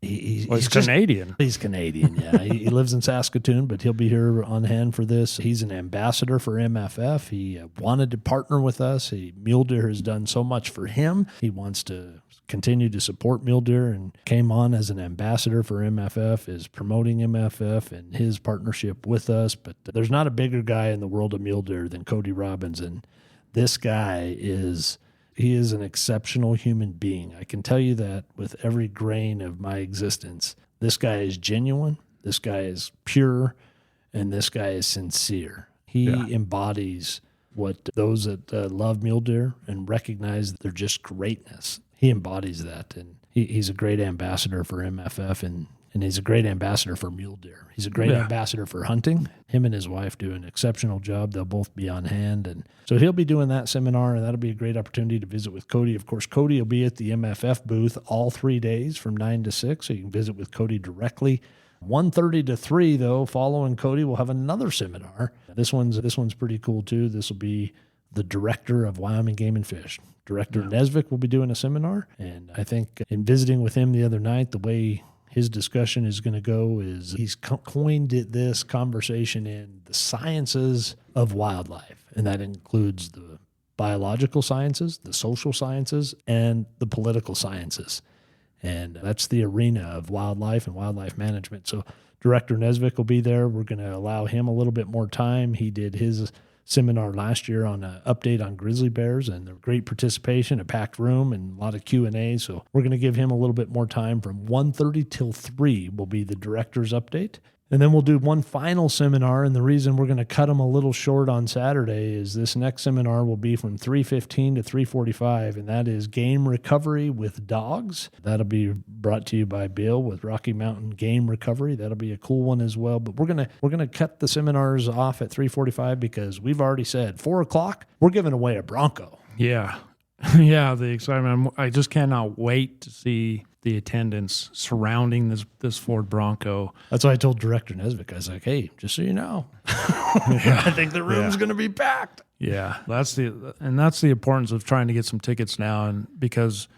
He's Canadian. He's Canadian, yeah. He lives in Saskatoon, but he'll be here on hand for this. He's an ambassador for MFF. He wanted to partner with us. Mule Deer has done so much for him. He wants to continue to support Mule Deer and came on as an ambassador for MFF, is promoting MFF and his partnership with us. But there's not a bigger guy in the world of Mule Deer than Cody Robbins, and this guy is... He is an exceptional human being. I can tell you that with every grain of my existence. This guy is genuine, this guy is pure, and this guy is sincere. He embodies what those that love mule deer and recognize their just greatness. He embodies that, and he's a great ambassador for MFF, and he's a great ambassador for mule deer. He's a great ambassador for hunting. Him and his wife do an exceptional job. They'll both be on hand, and so he'll be doing that seminar, and that'll be a great opportunity to visit with Cody. Of course, Cody will be at the MFF booth all 3 days from 9 to 6, so you can visit with Cody directly. 1:30 to 3, though, following Cody, we'll have another seminar. This one's pretty cool, too. This will be the director of Wyoming Game and Fish. Director Nesvik will be doing a seminar, and I think in visiting with him the other night, the way his discussion is going to go is he's coined this conversation in the sciences of wildlife, and that includes the biological sciences, the social sciences, and the political sciences. And that's the arena of wildlife and wildlife management. So Director Nesvik will be there. We're going to allow him a little bit more time. He did his seminar last year on an update on grizzly bears, and the great participation, a packed room, and a lot of Q&A. So we're going to give him a little bit more time. From 1:30 till 3 will be the director's update. And then we'll do one final seminar, and the reason we're going to cut them a little short on Saturday is this next seminar will be from 3:15 to 3:45, and that is game recovery with dogs. That'll be brought to you by Bill with Rocky Mountain Game Recovery. That'll be a cool one as well. But we're gonna cut the seminars off at 3:45 because we've already said 4 o'clock we're giving away a Bronco. Yeah. Yeah, the excitement. I just cannot wait to see the attendance surrounding this Ford Bronco. That's why I told Director Nesvik, I was like, hey, just so you know, I think the room's going to be packed. Yeah, that's the importance of trying to get some tickets now, and because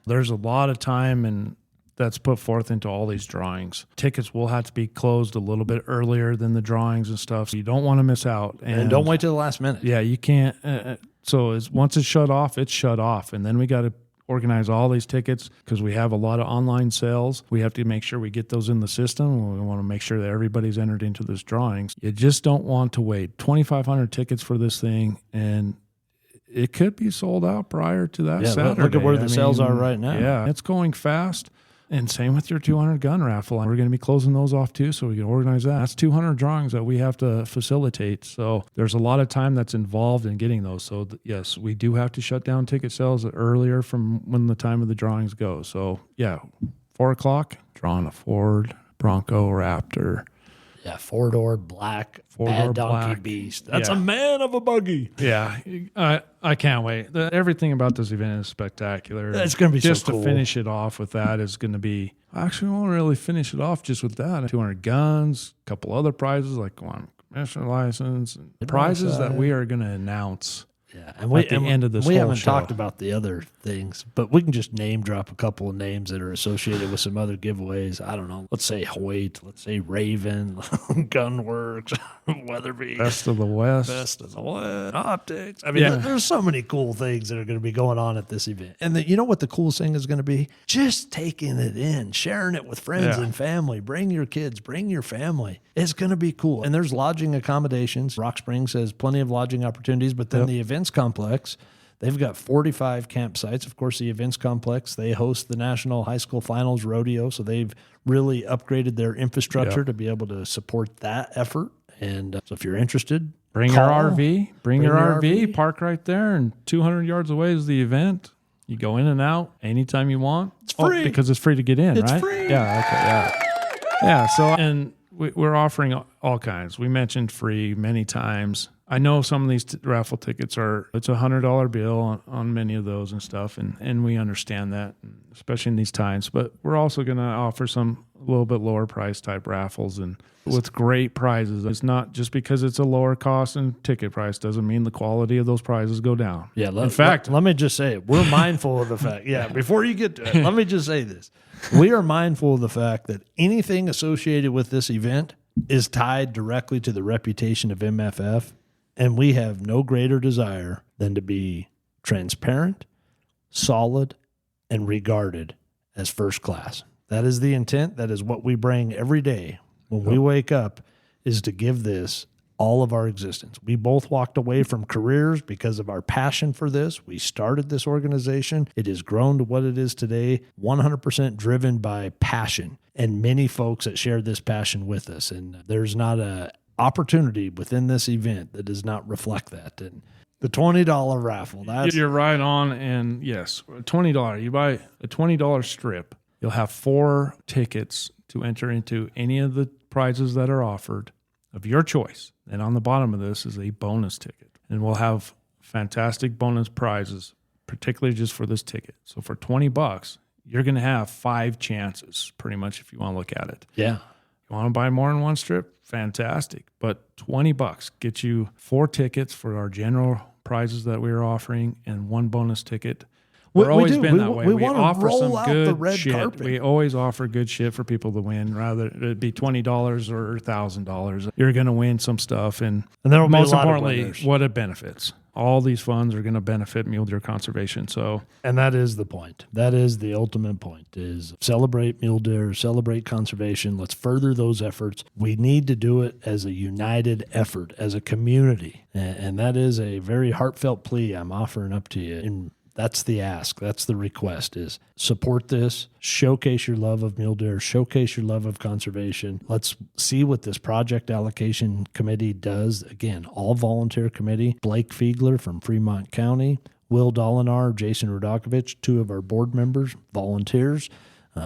there's a lot of time and that's put forth into all these drawings. Tickets will have to be closed a little bit earlier than the drawings and stuff. So you don't want to miss out. And don't wait till the last minute. Yeah, you can't. So once it's shut off, it's shut off. And then we got to organize all these tickets because we have a lot of online sales. We have to make sure we get those in the system. We want to make sure that everybody's entered into this drawings. You just don't want to wait. 2,500 tickets for this thing, and it could be sold out prior to that Saturday. Look at where the sales are right now. Yeah, it's going fast. And same with your 200 gun raffle. We're going to be closing those off too, so we can organize that. That's 200 drawings that we have to facilitate. So there's a lot of time that's involved in getting those. So yes, we do have to shut down ticket sales earlier from when the time of the drawings go. So yeah, 4 o'clock, drawing a Ford Bronco Raptor. Yeah, four-door black, bad donkey beast. That's a man of a buggy. Yeah, I can't wait. Everything about this event is spectacular. It's going to be just so cool. To finish it off with that is going to be. Actually, we won't really finish it off just with that. 200 guns, a couple other prizes like one commissioner license, and prizes that we are going to announce. Yeah, and at the end of this we whole haven't show. talked about the other things, but we can just name drop a couple of names that are associated with some other giveaways. I don't know. Let's say Hoyt. Let's say Raven, Gunworks, Weatherby, Best of the West, Optics. I mean, there's so many cool things that are going to be going on at this event. And you know what the coolest thing is going to be? Just taking it in, sharing it with friends and family. Bring your kids, bring your family. It's going to be cool. And there's lodging accommodations. Rock Springs has plenty of lodging opportunities, but then the events complex, they've got 45 campsites. Of course, the events complex, they host the National High School Finals Rodeo, so they've really upgraded their infrastructure to be able to support that effort. And so if you're interested, bring your RV, park right there, and 200 yards away is the event. You go in and out anytime you want. It's free. Because it's free to get in, right? It's free. Yeah, okay, yeah. Yeah, so, and we're offering all kinds. We mentioned free many times. I know some of these raffle tickets it's a $100 bill on many of those and stuff, and we understand that, especially in these times. But we're also going to offer some a little bit lower price type raffles and with great prizes. It's not just because it's a lower cost and ticket price doesn't mean the quality of those prizes go down. Yeah, in fact, let me just say it. We're mindful of the fact. Yeah, before you get to it, let me just say this. We are mindful of the fact that anything associated with this event is tied directly to the reputation of MFF. And we have no greater desire than to be transparent, solid, and regarded as first class. That is the intent. That is what we bring every day when we wake up, is to give this all of our existence. We both walked away from careers because of our passion for this. We started this organization. It has grown to what it is today, 100% driven by passion, and many folks that share this passion with us. And there's not a opportunity within this event that does not reflect that. And The $20 raffle. You're right on. And yes, $20. You buy a $20 strip, you'll have 4 tickets to enter into any of the prizes that are offered of your choice. And on the bottom of this is a bonus ticket. And we'll have fantastic bonus prizes, particularly just for this ticket. So for $20, you're going to have 5 chances, pretty much, if you want to look at it. Yeah. You want to buy more than one strip? Fantastic. But $20 gets you 4 tickets for our general prizes that we are offering and 1 bonus ticket. We've always been that way. We offer some good shit. Carpet. We always offer good shit for people to win, rather it be $20 or $1,000. You're going to win some stuff, and there'll be most a lot of importantly, winners. what it benefits. All these funds are going to benefit mule deer conservation. And that is the point. That is the ultimate point: is celebrate mule deer, celebrate conservation. Let's further those efforts. We need to do it as a united effort, as a community, and that is a very heartfelt plea I'm offering up to you. And that's the ask. That's the request: is support this, showcase your love of mule deer, showcase your love of conservation. Let's see what this project allocation committee does. Again, all volunteer committee. Blake Fiegler from Fremont County, Will Dolinar, Jason Rudakovich, 2 of our board members, volunteers,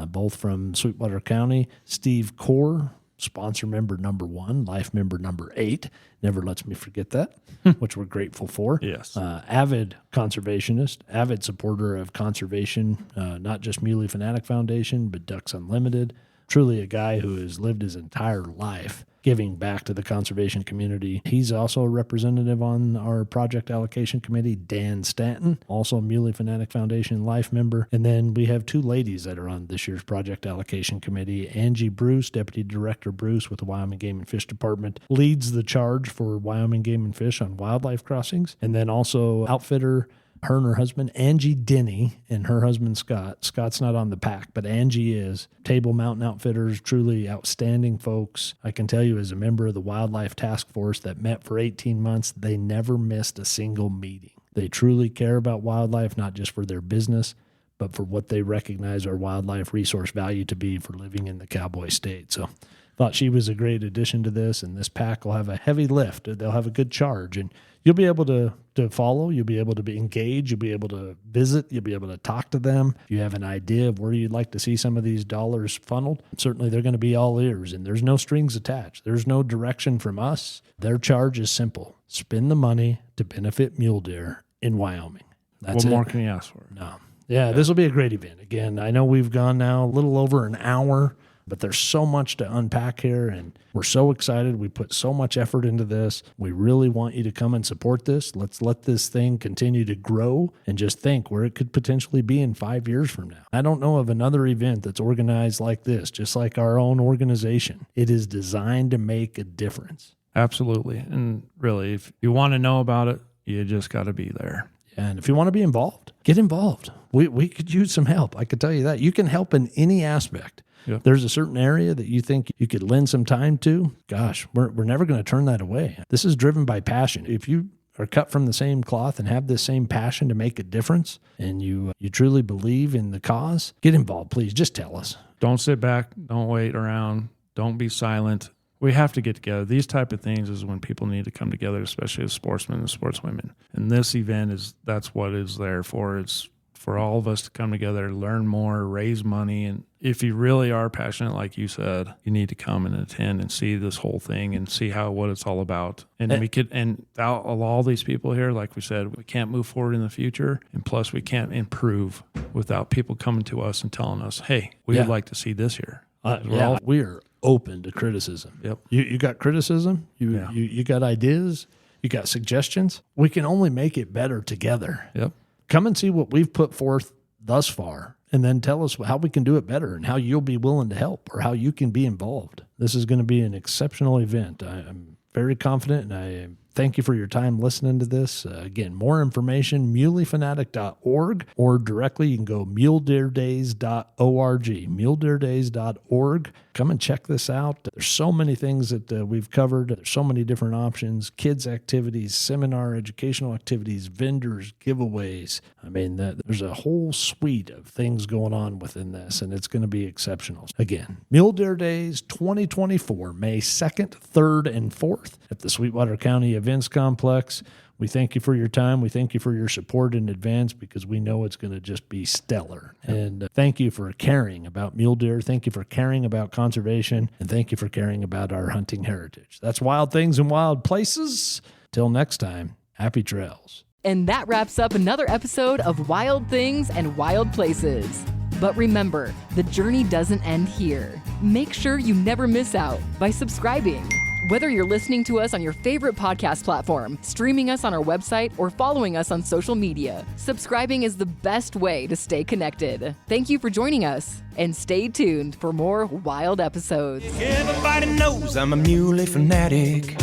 both from Sweetwater County. Steve Core, sponsor member number 1, life member number 8. Never lets me forget that, which we're grateful for. Yes. Avid conservationist, avid supporter of conservation, not just Muley Fanatic Foundation, but Ducks Unlimited. Truly a guy who has lived his entire life giving back to the conservation community. He's also a representative on our project allocation committee, Dan Stanton, also a Muley Fanatic Foundation life member. And then we have 2 ladies that are on this year's project allocation committee. Angie Bruce, Deputy Director Bruce with the Wyoming Game and Fish Department, leads the charge for Wyoming Game and Fish on wildlife crossings. And then also outfitter, her and her husband, Angie Denny, and her husband, Scott. Scott's not on the pack, but Angie is. Table Mountain Outfitters, truly outstanding folks. I can tell you, as a member of the Wildlife Task Force that met for 18 months, they never missed a single meeting. They truly care about wildlife, not just for their business, but for what they recognize our wildlife resource value to be for living in the Cowboy State. So thought she was a great addition to this, and this pack will have a heavy lift. They'll have a good charge, and you'll be able to follow. You'll be able to be engaged. You'll be able to visit. You'll be able to talk to them. If you have an idea of where you'd like to see some of these dollars funneled, certainly they're going to be all ears, and there's no strings attached. There's no direction from us. Their charge is simple: spend the money to benefit mule deer in Wyoming. That's what it. more can you ask for? No. Yeah, this will be a great event. Again, I know we've gone now a little over an hour, but there's so much to unpack here, and we're so excited. We put so much effort into this. We really want you to come and support this. Let's let this thing continue to grow, and just think where it could potentially be in 5 years from now. I don't know of another event that's organized like this, just like our own organization. It is designed to make a difference. Absolutely. And really, if you want to know about it, you just got to be there. And if you want to be involved, get involved. We could use some help. I could tell you that. You can help in any aspect. Yep. There's a certain area that you think you could lend some time to. Gosh, we're never going to turn that away. This is driven by passion. If you are cut from the same cloth and have this same passion to make a difference, and you truly believe in the cause, get involved, please. Just tell us. Don't sit back. Don't wait around. Don't be silent. We have to get together. These type of things is when people need to come together, especially as sportsmen and sportswomen. And this event that's what it's there for. It's for all of us to come together, learn more, raise money. And if you really are passionate, like you said, you need to come and attend and see this whole thing and see what it's all about. And without all these people here, like we said, we can't move forward in the future. And plus we can't improve without people coming to us and telling us, hey, we would like to see this here. We are open to criticism. Yep. You got criticism. You got ideas. You got suggestions. We can only make it better together. Yep. Come and see what we've put forth thus far, and then tell us how we can do it better and how you'll be willing to help or how you can be involved. This is going to be an exceptional event. I'm very confident, and I thank you for your time listening to this. Again, more information, muleyfanatic.org, or directly you can go muledeerdays.org, muledeerdays.org. Come and check this out. There's so many things that we've covered. There's so many different options: kids activities, seminar, educational activities, vendors, giveaways. I mean, there's a whole suite of things going on within this, and it's going to be exceptional. Again, Mule Deer Days 2024, May 2nd, 3rd, and 4th at the Sweetwater County Events Events Complex. We thank you for your time. We thank you for your support in advance because we know it's going to just be stellar. And thank you for caring about mule deer. Thank you for caring about conservation. And thank you for caring about our hunting heritage. That's Wild Things and Wild Places. Till next time, happy trails. And that wraps up another episode of Wild Things and Wild Places. But remember, the journey doesn't end here. Make sure you never miss out by subscribing. Whether you're listening to us on your favorite podcast platform, streaming us on our website, or following us on social media, subscribing is the best way to stay connected. Thank you for joining us, and stay tuned for more wild episodes. Everybody knows I'm a muley fanatic.